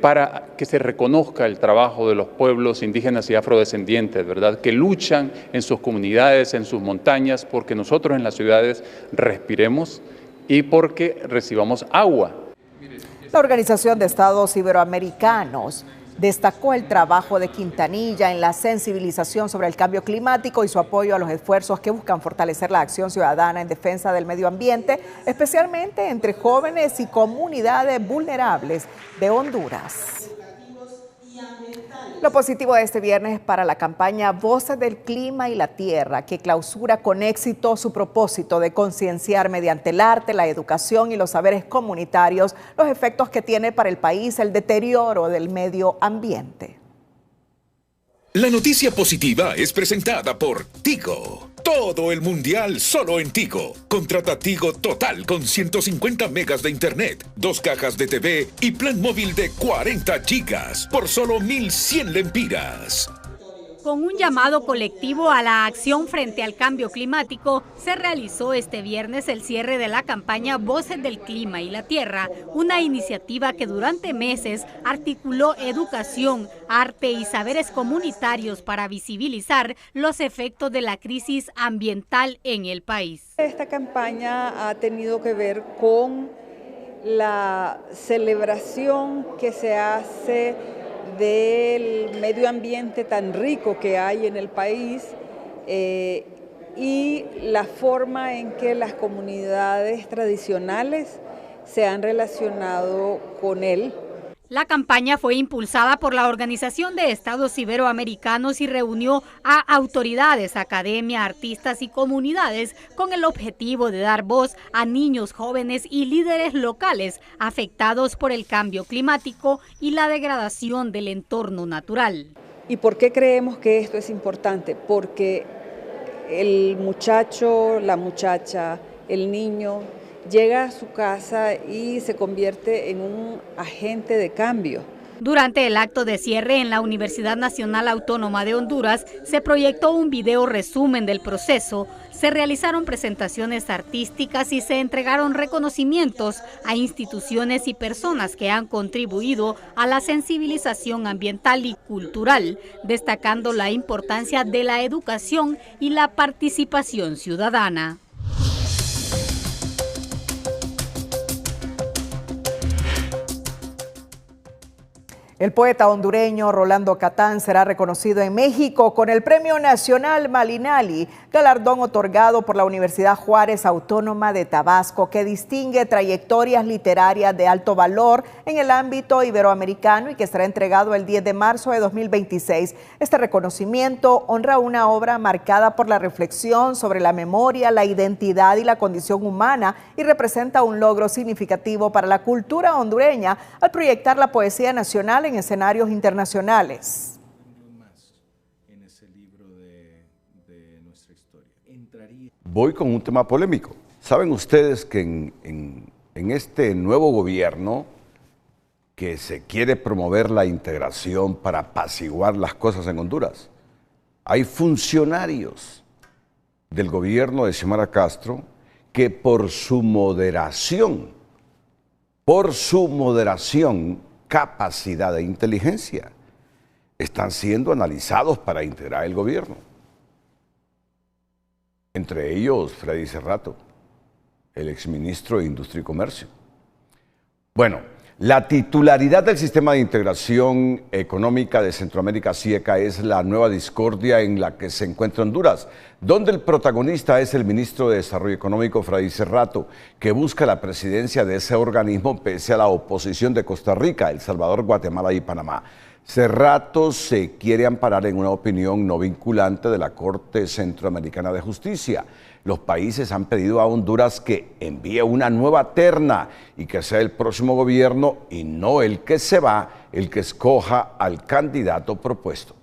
para que se reconozca el trabajo de los pueblos indígenas y afrodescendientes, ¿verdad? Que luchan en sus comunidades, en sus montañas, porque nosotros en las ciudades respiremos y porque recibamos agua. La Organización de Estados Iberoamericanos destacó el trabajo de Quintanilla en la sensibilización sobre el cambio climático y su apoyo a los esfuerzos que buscan fortalecer la acción ciudadana en defensa del medio ambiente, especialmente entre jóvenes y comunidades vulnerables de Honduras. Lo positivo de este viernes para la campaña Voces del Clima y la Tierra, que clausura con éxito su propósito de concienciar mediante el arte, la educación y los saberes comunitarios los efectos que tiene para el país el deterioro del medio ambiente. La noticia positiva es presentada por Tigo. Todo el mundial solo en Tigo. Contrata Tigo Total con 150 megas de internet, 2 cajas de TV y plan móvil de 40 gigas por solo 1.100 lempiras. Con un llamado colectivo a la acción frente al cambio climático, se realizó este viernes el cierre de la campaña Voces del Clima y la Tierra, una iniciativa que durante meses articuló educación, arte y saberes comunitarios para visibilizar los efectos de la crisis ambiental en el país. Esta campaña ha tenido que ver con la celebración que se hace del medio ambiente tan rico que hay en el país y la forma en que las comunidades tradicionales se han relacionado con él. La campaña fue impulsada por la Organización de Estados Iberoamericanos y reunió a autoridades, academia, artistas y comunidades con el objetivo de dar voz a niños, jóvenes y líderes locales afectados por el cambio climático y la degradación del entorno natural. ¿Y por qué creemos que esto es importante? Porque el muchacho, la muchacha, el niño llega a su casa y se convierte en un agente de cambio. Durante el acto de cierre en la Universidad Nacional Autónoma de Honduras se proyectó un video resumen del proceso, se realizaron presentaciones artísticas y se entregaron reconocimientos a instituciones y personas que han contribuido a la sensibilización ambiental y cultural, destacando la importancia de la educación y la participación ciudadana. El poeta hondureño Rolando Catán será reconocido en México con el Premio Nacional Malinali, galardón otorgado por la Universidad Juárez Autónoma de Tabasco, que distingue trayectorias literarias de alto valor en el ámbito iberoamericano y que será entregado el 10 de marzo de 2026. Este reconocimiento honra una obra marcada por la reflexión sobre la memoria, la identidad y la condición humana y representa un logro significativo para la cultura hondureña al proyectar la poesía nacional en escenarios internacionales. Voy con un tema polémico. ¿Saben ustedes que en este nuevo gobierno que se quiere promover la integración para apaciguar las cosas en Honduras, hay funcionarios del gobierno de Xiomara Castro que por su moderación, capacidad e inteligencia, están siendo analizados para integrar el gobierno? Entre ellos, Freddy Cerrato, el exministro de Industria y Comercio. Bueno, la titularidad del Sistema de Integración Económica de Centroamérica, SIECA, es la nueva discordia en la que se encuentra Honduras, donde el protagonista es el ministro de Desarrollo Económico, Freddy Cerrato, que busca la presidencia de ese organismo pese a la oposición de Costa Rica, El Salvador, Guatemala y Panamá. Cerrato se quiere amparar en una opinión no vinculante de la Corte Centroamericana de Justicia. Los países han pedido a Honduras que envíe una nueva terna y que sea el próximo gobierno y no el que se va, el que escoja al candidato propuesto.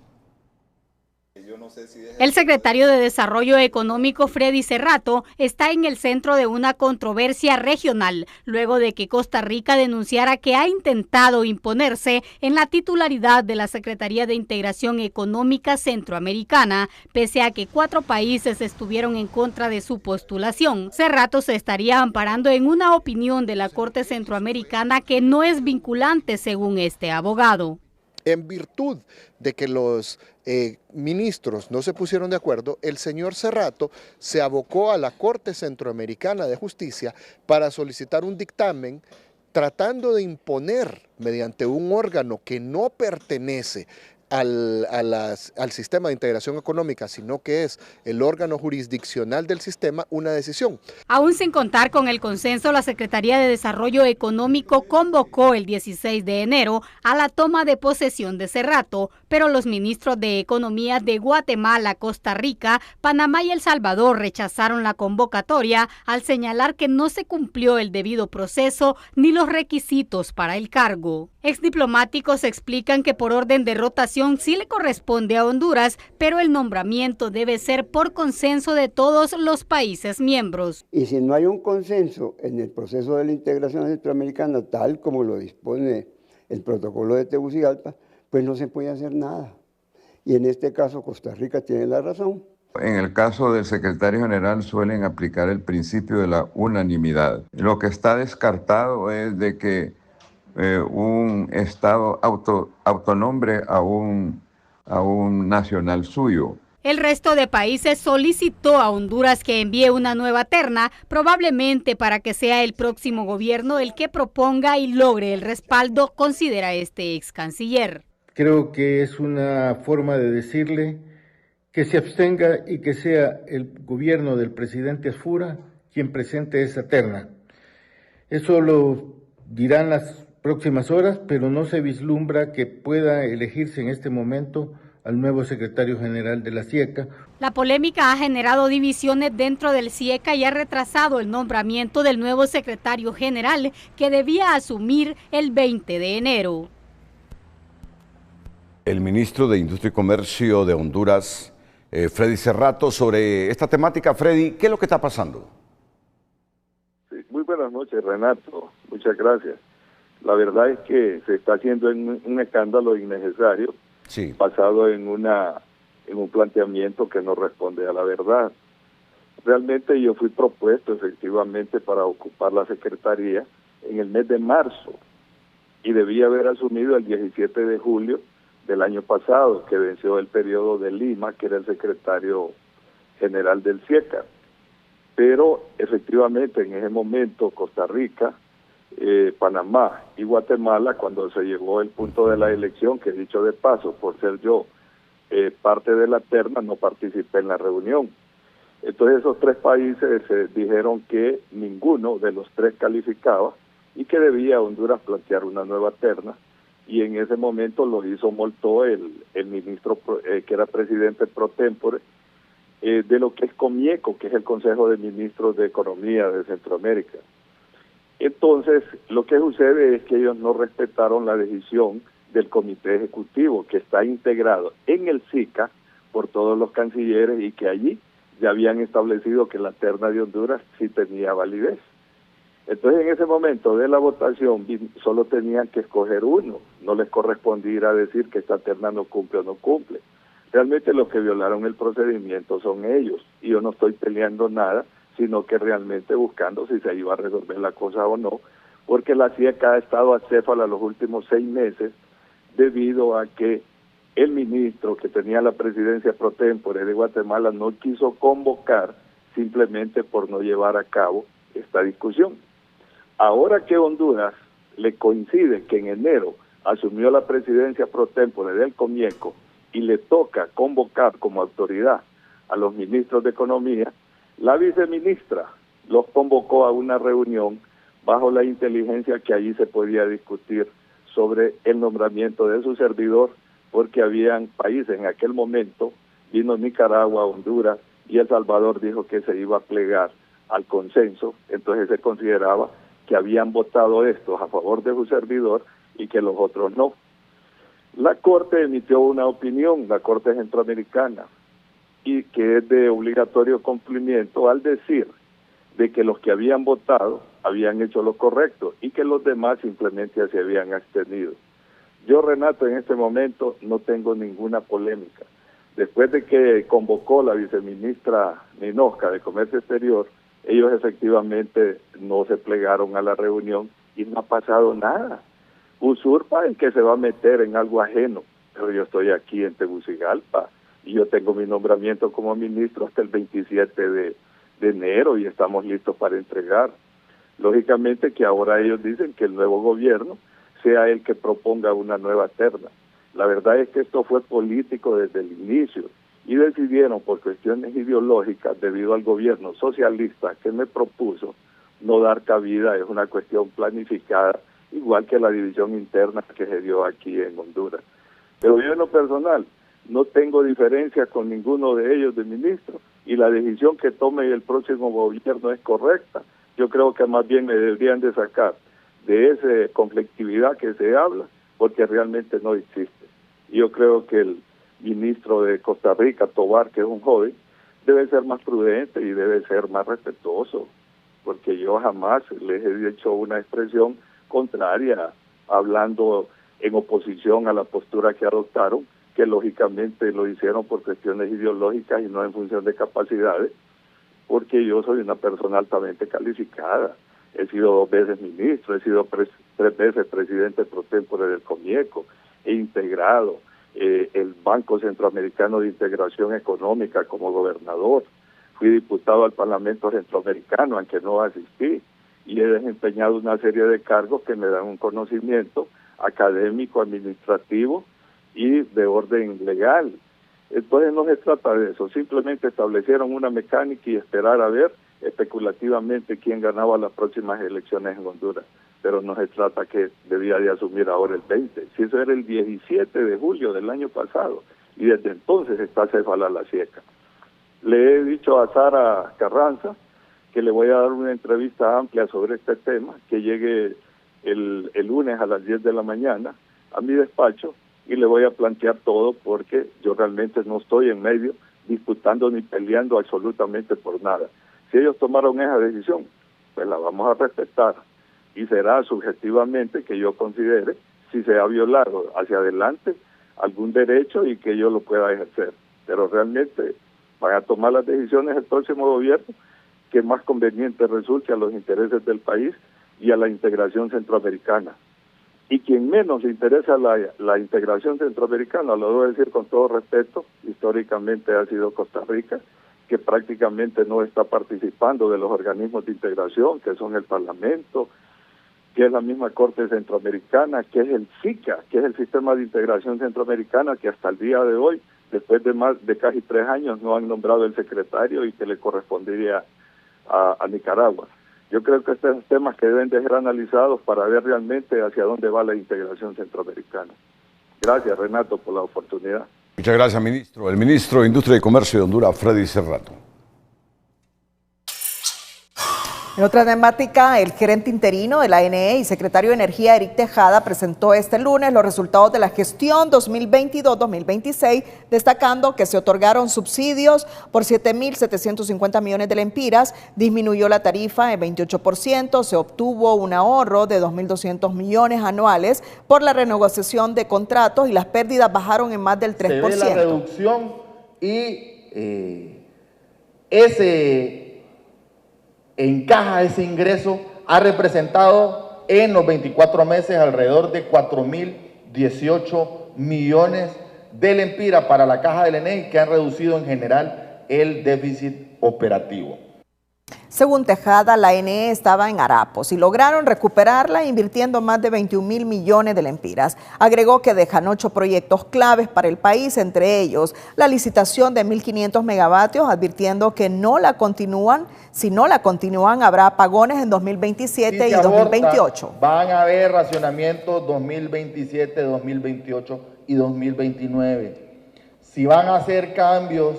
El secretario de Desarrollo Económico, Freddy Cerrato, está en el centro de una controversia regional, luego de que Costa Rica denunciara que ha intentado imponerse en la titularidad de la Secretaría de Integración Económica Centroamericana, pese a que 4 países estuvieron en contra de su postulación. Cerrato se estaría amparando en una opinión de la Corte Centroamericana que no es vinculante, según este abogado. En virtud de que los ministros no se pusieron de acuerdo, el señor Cerrato se abocó a la Corte Centroamericana de Justicia para solicitar un dictamen tratando de imponer mediante un órgano que no pertenece al sistema de integración económica, sino que es el órgano jurisdiccional del sistema, una decisión. Aún sin contar con el consenso, la Secretaría de Desarrollo Económico convocó el 16 de enero a la toma de posesión de Cerrato, pero los ministros de Economía de Guatemala, Costa Rica, Panamá y El Salvador rechazaron la convocatoria al señalar que no se cumplió el debido proceso ni los requisitos para el cargo. Exdiplomáticos explican que por orden de rotación sí le corresponde a Honduras, pero el nombramiento debe ser por consenso de todos los países miembros. Y si no hay un consenso en el proceso de la integración centroamericana, tal como lo dispone el protocolo de Tegucigalpa, pues no se puede hacer nada. Y en este caso Costa Rica tiene la razón. En el caso del secretario general suelen aplicar el principio de la unanimidad. Lo que está descartado es de que un Estado autonombre a un nacional suyo. El resto de países solicitó a Honduras que envíe una nueva terna, probablemente para que sea el próximo gobierno el que proponga y logre el respaldo, considera este ex canciller. Creo que es una forma de decirle que se abstenga y que sea el gobierno del presidente Asfura quien presente esa terna. Eso lo dirán las próximas horas, pero no se vislumbra que pueda elegirse en este momento al nuevo secretario general de la CIECA. La polémica ha generado divisiones dentro del CIECA y ha retrasado el nombramiento del nuevo secretario general que debía asumir el 20 de enero. El ministro de Industria y Comercio de Honduras, Freddy Cerrato, sobre esta temática. Freddy, ¿qué es lo que está pasando? Sí, muy buenas noches, Renato. Muchas gracias. La verdad es que se está haciendo un escándalo innecesario, sí, basado en un planteamiento que no responde a la verdad. Realmente yo fui propuesto efectivamente para ocupar la secretaría en el mes de marzo y debía haber asumido el 17 de julio del año pasado, que venció el periodo de Lima, que era el secretario general del CIECA. Pero efectivamente en ese momento Costa Rica, Panamá y Guatemala, cuando se llegó el punto de la elección, que dicho de paso, por ser yo parte de la terna, no participé en la reunión. Entonces esos 3 países dijeron que ninguno de los 3 calificaba y que debía Honduras plantear una nueva terna, y en ese momento lo hizo Moltó, el ministro que era presidente pro tempore de lo que es COMIECO, que es el Consejo de Ministros de Economía de Centroamérica. Entonces, lo que sucede es que ellos no respetaron la decisión del Comité Ejecutivo, que está integrado en el SICA por todos los cancilleres y que allí ya habían establecido que la terna de Honduras sí tenía validez. Entonces, en ese momento de la votación, solo tenían que escoger uno, no les correspondía ir a decir que esta terna no cumple o no cumple. Realmente los que violaron el procedimiento son ellos, y yo no estoy peleando nada, sino que realmente buscando si se iba a resolver la cosa o no, porque la CIECA ha estado acéfala los últimos 6 meses debido a que el ministro que tenía la presidencia pro tempore de Guatemala no quiso convocar simplemente por no llevar a cabo esta discusión. Ahora que Honduras le coincide que en enero asumió la presidencia pro tempore del COMIECO y le toca convocar como autoridad a los ministros de Economía, la viceministra los convocó a una reunión bajo la inteligencia que allí se podía discutir sobre el nombramiento de su servidor, porque habían países en aquel momento, vino Nicaragua, Honduras y El Salvador dijo que se iba a plegar al consenso, entonces se consideraba que habían votado estos a favor de su servidor y que los otros no. La Corte emitió una opinión, la Corte Centroamericana, y que es de obligatorio cumplimiento al decir de que los que habían votado habían hecho lo correcto y que los demás simplemente se habían abstenido. Yo, Renato, en este momento no tengo ninguna polémica. Después de que convocó la viceministra Minosca de Comercio Exterior, ellos efectivamente no se plegaron a la reunión y no ha pasado nada. Usurpa el que se va a meter en algo ajeno, pero yo estoy aquí en Tegucigalpa y yo tengo mi nombramiento como ministro hasta el 27 de enero y estamos listos para entregar. Lógicamente que ahora ellos dicen que el nuevo gobierno sea el que proponga una nueva terna. La verdad es que esto fue político desde el inicio y decidieron por cuestiones ideológicas debido al gobierno socialista que me propuso no dar cabida, es una cuestión planificada, igual que la división interna que se dio aquí en Honduras. Pero yo en lo personal no tengo diferencia con ninguno de ellos de ministros y la decisión que tome el próximo gobierno es correcta. Yo creo que más bien me deberían de sacar de esa conflictividad que se habla, porque realmente no existe. Yo creo que el ministro de Costa Rica, Tobar, que es un joven, debe ser más prudente y debe ser más respetuoso, porque yo jamás les he hecho una expresión contraria, hablando en oposición a la postura que adoptaron, que lógicamente lo hicieron por cuestiones ideológicas y no en función de capacidades, porque yo soy una persona altamente calificada. He sido 2 veces ministro, he sido 3 veces presidente pro tempore del COMIECO, he integrado el Banco Centroamericano de Integración Económica como gobernador, fui diputado al Parlamento Centroamericano, aunque no asistí, y he desempeñado una serie de cargos que me dan un conocimiento académico, administrativo y de orden legal. Entonces no se trata de eso, simplemente establecieron una mecánica y esperar a ver especulativamente quién ganaba las próximas elecciones en Honduras, pero no se trata que debía de asumir ahora el 20, si eso era el 17 de julio del año pasado, y desde entonces está Cefala la Sieca. Le he dicho a Sara Carranza que le voy a dar una entrevista amplia sobre este tema, que llegue el lunes a las 10 de la mañana a mi despacho y le voy a plantear todo, porque yo realmente no estoy en medio disputando ni peleando absolutamente por nada. Si ellos tomaron esa decisión, pues la vamos a respetar y será subjetivamente que yo considere si se ha violado hacia adelante algún derecho y que yo lo pueda ejercer. Pero realmente van a tomar las decisiones el próximo gobierno que más conveniente resulte a los intereses del país y a la integración centroamericana. Y quien menos le interesa la integración centroamericana, lo debo decir con todo respeto, históricamente ha sido Costa Rica, que prácticamente no está participando de los organismos de integración, que son el Parlamento, que es la misma Corte Centroamericana, que es el SICA, que es el Sistema de Integración Centroamericana, que hasta el día de hoy, después de más de casi 3 años, no han nombrado el secretario y que le correspondería a Nicaragua. Yo creo que estos son temas que deben de ser analizados para ver realmente hacia dónde va la integración centroamericana. Gracias, Renato, por la oportunidad. Muchas gracias, ministro. El ministro de Industria y Comercio de Honduras, Freddy Cerrato. En otra temática, el gerente interino de la ANE y secretario de Energía, Eric Tejada, presentó este lunes los resultados de la gestión 2022-2026, destacando que se otorgaron subsidios por 7.750 millones de lempiras, disminuyó la tarifa en 28%, se obtuvo un ahorro de 2.200 millones anuales por la renegociación de contratos y las pérdidas bajaron en más del 3%. Se ve la reducción y ese encaja, ese ingreso ha representado en los 24 meses alrededor de 4.018 millones de lempiras para la caja del ENEI, que han reducido en general el déficit operativo. Según Tejada, la NE estaba en harapos y lograron recuperarla invirtiendo más de 21.000 millones de lempiras. Agregó que dejan 8 proyectos claves para el país, entre ellos la licitación de 1.500 megavatios, advirtiendo que si no la continúan habrá apagones en 2027 y 2028. Van a haber racionamientos 2027, 2028 y 2029. Si van a hacer cambios,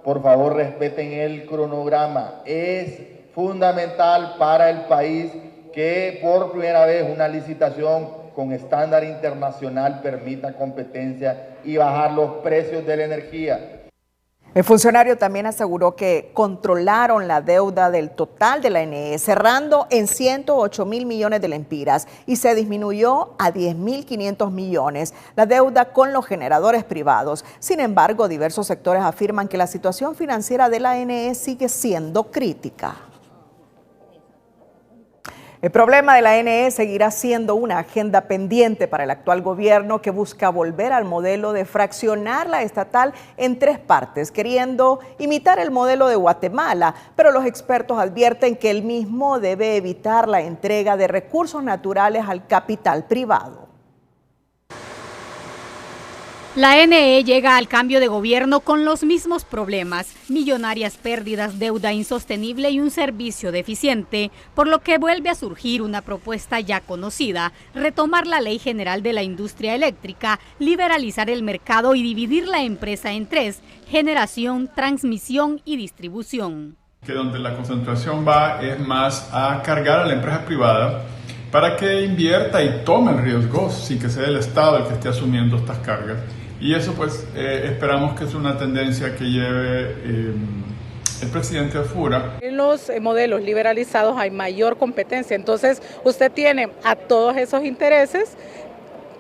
por favor, respeten el cronograma. Es fundamental para el país que por primera vez una licitación con estándar internacional permita competencia y bajar los precios de la energía. El funcionario también aseguró que controlaron la deuda del total de la NE, cerrando en 108.000 millones de lempiras y se disminuyó a 10.500 millones la deuda con los generadores privados. Sin embargo, diversos sectores afirman que la situación financiera de la NE sigue siendo crítica. El problema de la NE seguirá siendo una agenda pendiente para el actual gobierno que busca volver al modelo de fraccionar la estatal en 3 partes, queriendo imitar el modelo de Guatemala, pero los expertos advierten que el mismo debe evitar la entrega de recursos naturales al capital privado. La NE llega al cambio de gobierno con los mismos problemas, millonarias pérdidas, deuda insostenible y un servicio deficiente, por lo que vuelve a surgir una propuesta ya conocida, retomar la Ley General de la Industria Eléctrica, liberalizar el mercado y dividir la empresa en 3, generación, transmisión y distribución. Que donde la concentración va es más a cargar a la empresa privada para que invierta y tome el riesgo sin que sea el Estado el que esté asumiendo estas cargas. Y eso pues esperamos que es una tendencia que lleve el presidente Afura. En los modelos liberalizados hay mayor competencia, entonces usted tiene a todos esos intereses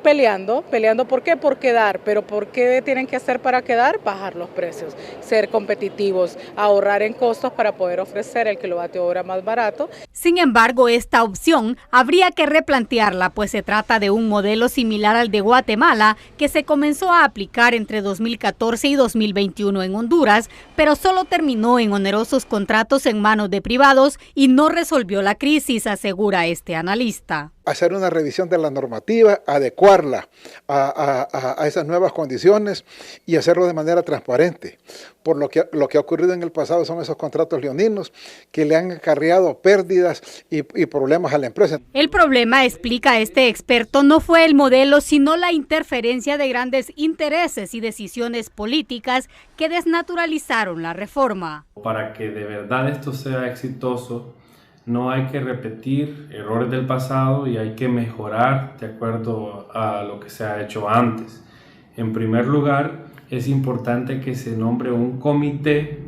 peleando, ¿por qué? Por quedar, pero ¿por qué tienen que hacer para quedar? Bajar los precios, ser competitivos, ahorrar en costos para poder ofrecer el kilovatio hora más barato. Sin embargo, esta opción habría que replantearla, pues se trata de un modelo similar al de Guatemala, que se comenzó a aplicar entre 2014 y 2021 en Honduras, pero solo terminó en onerosos contratos en manos de privados y no resolvió la crisis, asegura este analista. Hacer una revisión de la normativa, adecuarla a esas nuevas condiciones y hacerlo de manera transparente. Por lo que ha ocurrido en el pasado son esos contratos leoninos que le han acarreado pérdidas y problemas a la empresa. El problema, explica este experto, no fue el modelo, sino la interferencia de grandes intereses y decisiones políticas que desnaturalizaron la reforma. Para que de verdad esto sea exitoso, no hay que repetir errores del pasado y hay que mejorar de acuerdo a lo que se ha hecho antes. En primer lugar, es importante que se nombre un comité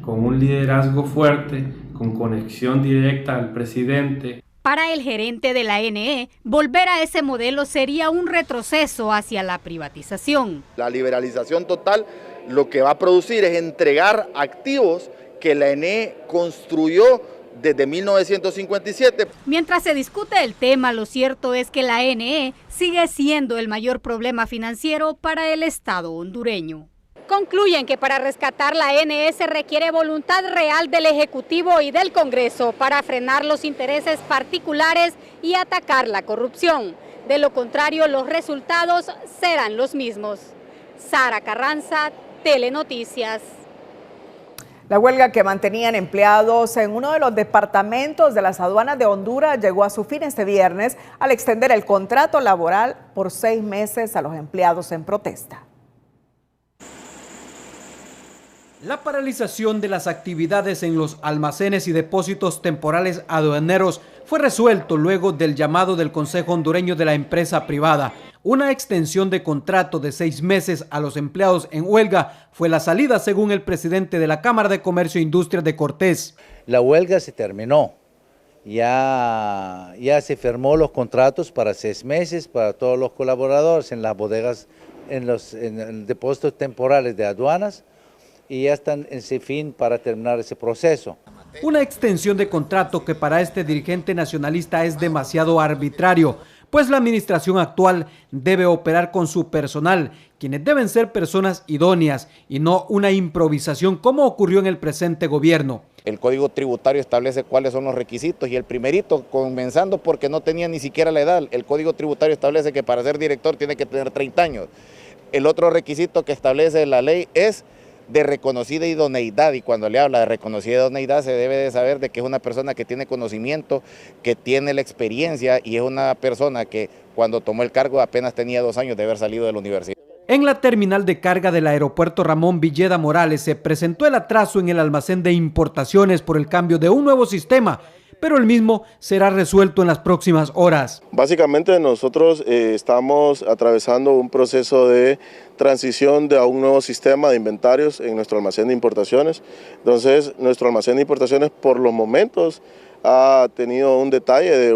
con un liderazgo fuerte, con conexión directa al presidente. Para el gerente de la NE, volver a ese modelo sería un retroceso hacia la privatización. La liberalización total lo que va a producir es entregar activos que la NE construyó desde 1957. Mientras se discute el tema, lo cierto es que la NE sigue siendo el mayor problema financiero para el Estado hondureño. Concluyen que para rescatar la NE se requiere voluntad real del Ejecutivo y del Congreso para frenar los intereses particulares y atacar la corrupción. De lo contrario, los resultados serán los mismos. Sara Carranza, Telenoticias. La huelga que mantenían empleados en uno de los departamentos de las aduanas de Honduras llegó a su fin este viernes al extender el contrato laboral por 6 meses a los empleados en protesta. La paralización de las actividades en los almacenes y depósitos temporales aduaneros fue resuelto luego del llamado del Consejo Hondureño de la Empresa Privada. Una extensión de contrato de 6 meses a los empleados en huelga fue la salida, según el presidente de la Cámara de Comercio e Industria de Cortés. La huelga se terminó, ya se firmó los contratos para 6 meses para todos los colaboradores en las bodegas, en los depósitos temporales de aduanas, y ya están en ese fin para terminar ese proceso. Una extensión de contrato que para este dirigente nacionalista es demasiado arbitrario, pues la administración actual debe operar con su personal, quienes deben ser personas idóneas y no una improvisación como ocurrió en el presente gobierno. El Código Tributario establece cuáles son los requisitos y el primerito, comenzando porque no tenía ni siquiera la edad, el Código Tributario establece que para ser director tiene que tener 30 años. El otro requisito que establece la ley es de reconocida idoneidad, y cuando le habla de reconocida idoneidad se debe de saber de que es una persona que tiene conocimiento, que tiene la experiencia y es una persona que cuando tomó el cargo apenas tenía 2 años de haber salido de la universidad. En la terminal de carga del aeropuerto Ramón Villeda Morales se presentó el atraso en el almacén de importaciones por el cambio de un nuevo sistema, pero el mismo será resuelto en las próximas horas. Básicamente nosotros estamos atravesando un proceso de transición a un nuevo sistema de inventarios en nuestro almacén de importaciones. Entonces nuestro almacén de importaciones por los momentos ha tenido un detalle de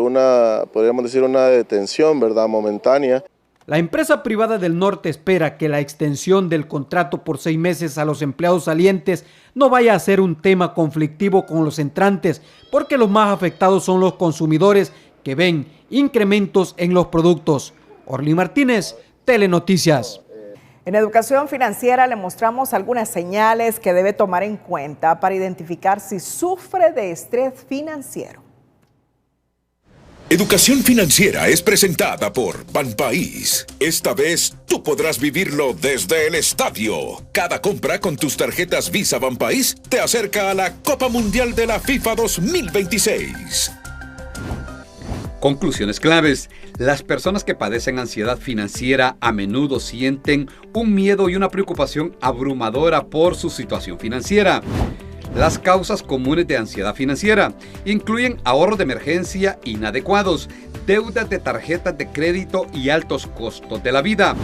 podríamos decir una detención, ¿verdad?, momentánea. La empresa privada del norte espera que la extensión del contrato por 6 meses a los empleados salientes no vaya a ser un tema conflictivo con los entrantes, porque los más afectados son los consumidores que ven incrementos en los productos. Orly Martínez, Telenoticias. En educación financiera le mostramos algunas señales que debe tomar en cuenta para identificar si sufre de estrés financiero. Educación Financiera es presentada por Banpaís. Esta vez tú podrás vivirlo desde el estadio. Cada compra con tus tarjetas Visa Banpaís te acerca a la Copa Mundial de la FIFA 2026. Conclusiones claves. Las personas que padecen ansiedad financiera a menudo sienten un miedo y una preocupación abrumadora por su situación financiera. Las causas comunes de ansiedad financiera incluyen ahorros de emergencia inadecuados, deudas de tarjetas de crédito y altos costos de la vida.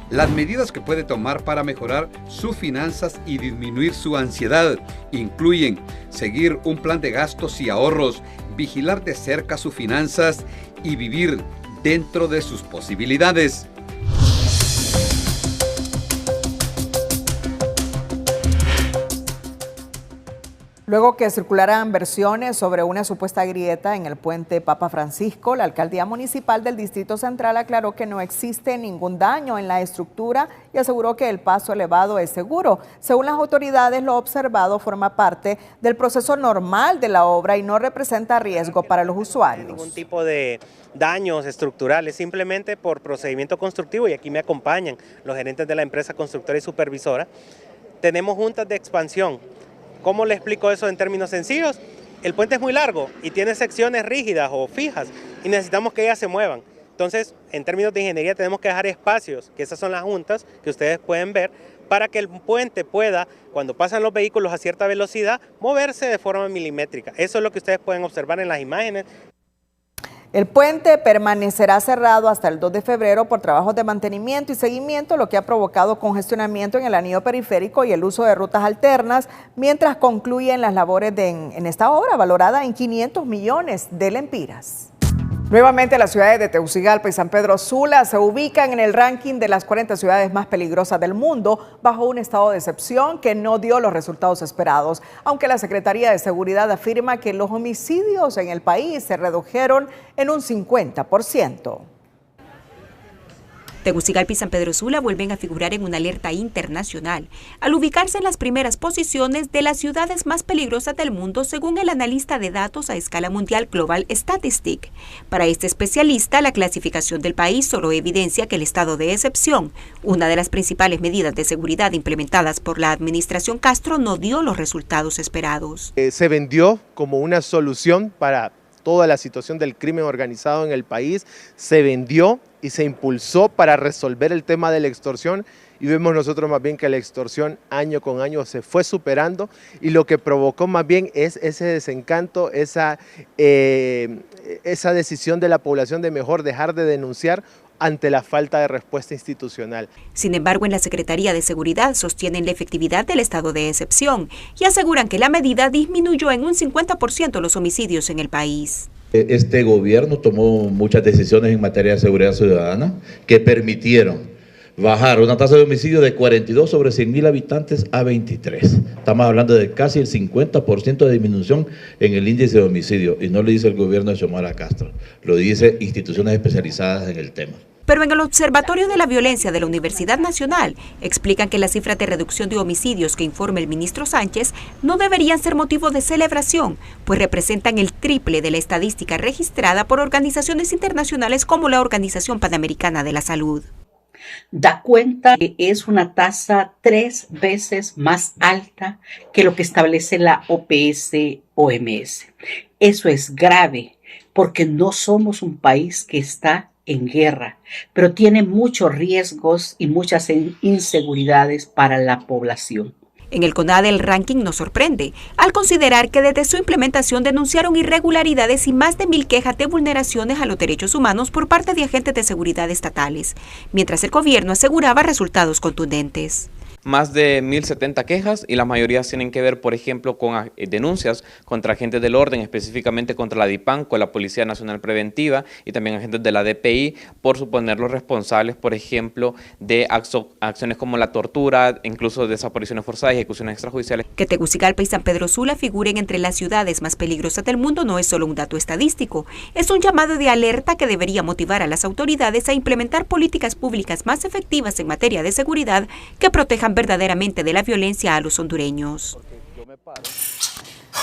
Las medidas que puede tomar para mejorar sus finanzas y disminuir su ansiedad incluyen seguir un plan de gastos y ahorros, vigilar de cerca sus finanzas y vivir dentro de sus posibilidades. Luego que circularan versiones sobre una supuesta grieta en el puente Papa Francisco, la alcaldía municipal del Distrito Central aclaró que no existe ningún daño en la estructura y aseguró que el paso elevado es seguro. Según las autoridades, lo observado forma parte del proceso normal de la obra y no representa riesgo para los usuarios. Ningún tipo de daños estructurales, simplemente por procedimiento constructivo, y aquí me acompañan los gerentes de la empresa constructora y supervisora. Tenemos juntas de expansión. ¿Cómo le explico eso en términos sencillos? El puente es muy largo y tiene secciones rígidas o fijas y necesitamos que ellas se muevan. Entonces, en términos de ingeniería tenemos que dejar espacios, que esas son las juntas que ustedes pueden ver, para que el puente pueda, cuando pasan los vehículos a cierta velocidad, moverse de forma milimétrica. Eso es lo que ustedes pueden observar en las imágenes. El puente permanecerá cerrado hasta el 2 de febrero por trabajos de mantenimiento y seguimiento, lo que ha provocado congestionamiento en el anillo periférico y el uso de rutas alternas, mientras concluyen las labores en esta obra, valorada en 500 millones de lempiras. Nuevamente las ciudades de Tegucigalpa y San Pedro Sula se ubican en el ranking de las 40 ciudades más peligrosas del mundo bajo un estado de excepción que no dio los resultados esperados, aunque la Secretaría de Seguridad afirma que los homicidios en el país se redujeron en un 50%. Tegucigalpa y San Pedro Sula vuelven a figurar en una alerta internacional, al ubicarse en las primeras posiciones de las ciudades más peligrosas del mundo según el analista de datos a escala mundial Global Statistic. Para este especialista, la clasificación del país solo evidencia que el estado de excepción, una de las principales medidas de seguridad implementadas por la administración Castro, no dio los resultados esperados. Se vendió como una solución para toda la situación del crimen organizado en el país, se vendió y se impulsó para resolver el tema de la extorsión, y vemos nosotros más bien que la extorsión año con año se fue superando, y lo que provocó más bien es ese desencanto, esa decisión de la población de mejor dejar de denunciar ante la falta de respuesta institucional. Sin embargo, en la Secretaría de Seguridad sostienen la efectividad del estado de excepción y aseguran que la medida disminuyó en un 50% los homicidios en el país. Este gobierno tomó muchas decisiones en materia de seguridad ciudadana que permitieron bajar una tasa de homicidio de 42 sobre 100.000 habitantes a 23. Estamos hablando de casi el 50% de disminución en el índice de homicidio, y no lo dice el gobierno de Xiomara Castro, lo dice instituciones especializadas en el tema. pero en el Observatorio de la Violencia de la Universidad Nacional explican que las cifras de reducción de homicidios que informa el ministro Sánchez no deberían ser motivo de celebración, pues representan el triple de la estadística registrada por organizaciones internacionales como la Organización Panamericana de la Salud. Da cuenta que es una tasa 3 veces más alta que lo que establece la OPS-OMS. Eso es grave porque no somos un país que está en guerra, pero tiene muchos riesgos y muchas inseguridades para la población. En el CONADE el ranking nos sorprende, al considerar que desde su implementación denunciaron irregularidades y más de 1.000 quejas de vulneraciones a los derechos humanos por parte de agentes de seguridad estatales, mientras el gobierno aseguraba resultados contundentes. Más de 1.070 quejas y la mayoría tienen que ver, por ejemplo, con denuncias contra agentes del orden, específicamente contra la DIPAN, con la Policía Nacional Preventiva y también agentes de la DPI, por suponerlos responsables, por ejemplo, de acciones como la tortura, incluso desapariciones forzadas y ejecuciones extrajudiciales. Que Tegucigalpa y San Pedro Sula figuren entre las ciudades más peligrosas del mundo no es solo un dato estadístico, es un llamado de alerta que debería motivar a las autoridades a implementar políticas públicas más efectivas en materia de seguridad que protejan verdaderamente de la violencia a los hondureños.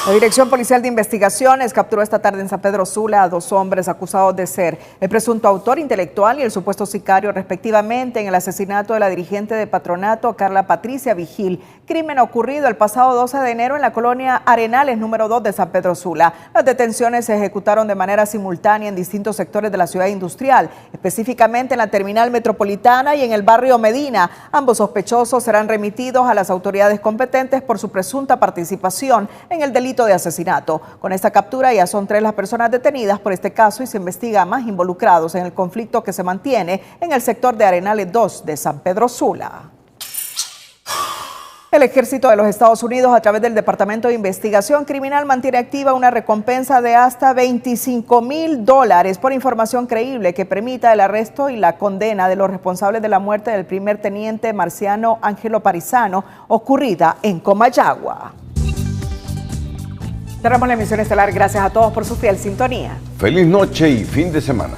La Dirección Policial de Investigaciones capturó esta tarde en San Pedro Sula a 2 hombres acusados de ser el presunto autor intelectual y el supuesto sicario respectivamente en el asesinato de la dirigente de patronato Carla Patricia Vigil, crimen ocurrido el pasado 12 de enero en la colonia Arenales número 2 de San Pedro Sula. Las detenciones se ejecutaron de manera simultánea en distintos sectores de la ciudad industrial, específicamente en la terminal metropolitana y en el barrio Medina. Ambos sospechosos serán remitidos a las autoridades competentes por su presunta participación en el delito de asesinato. Con esta captura ya son 3 las personas detenidas por este caso y se investiga a más involucrados en el conflicto que se mantiene en el sector de Arenales 2 de San Pedro Sula. El Ejército de los Estados Unidos, a través del Departamento de Investigación Criminal, mantiene activa una recompensa de hasta $25,000 por información creíble que permita el arresto y la condena de los responsables de la muerte del primer teniente Marciano Ángelo Parizano, ocurrida en Comayagua. Cerramos la emisión estelar. Gracias a todos por su fiel sintonía. Feliz noche y fin de semana.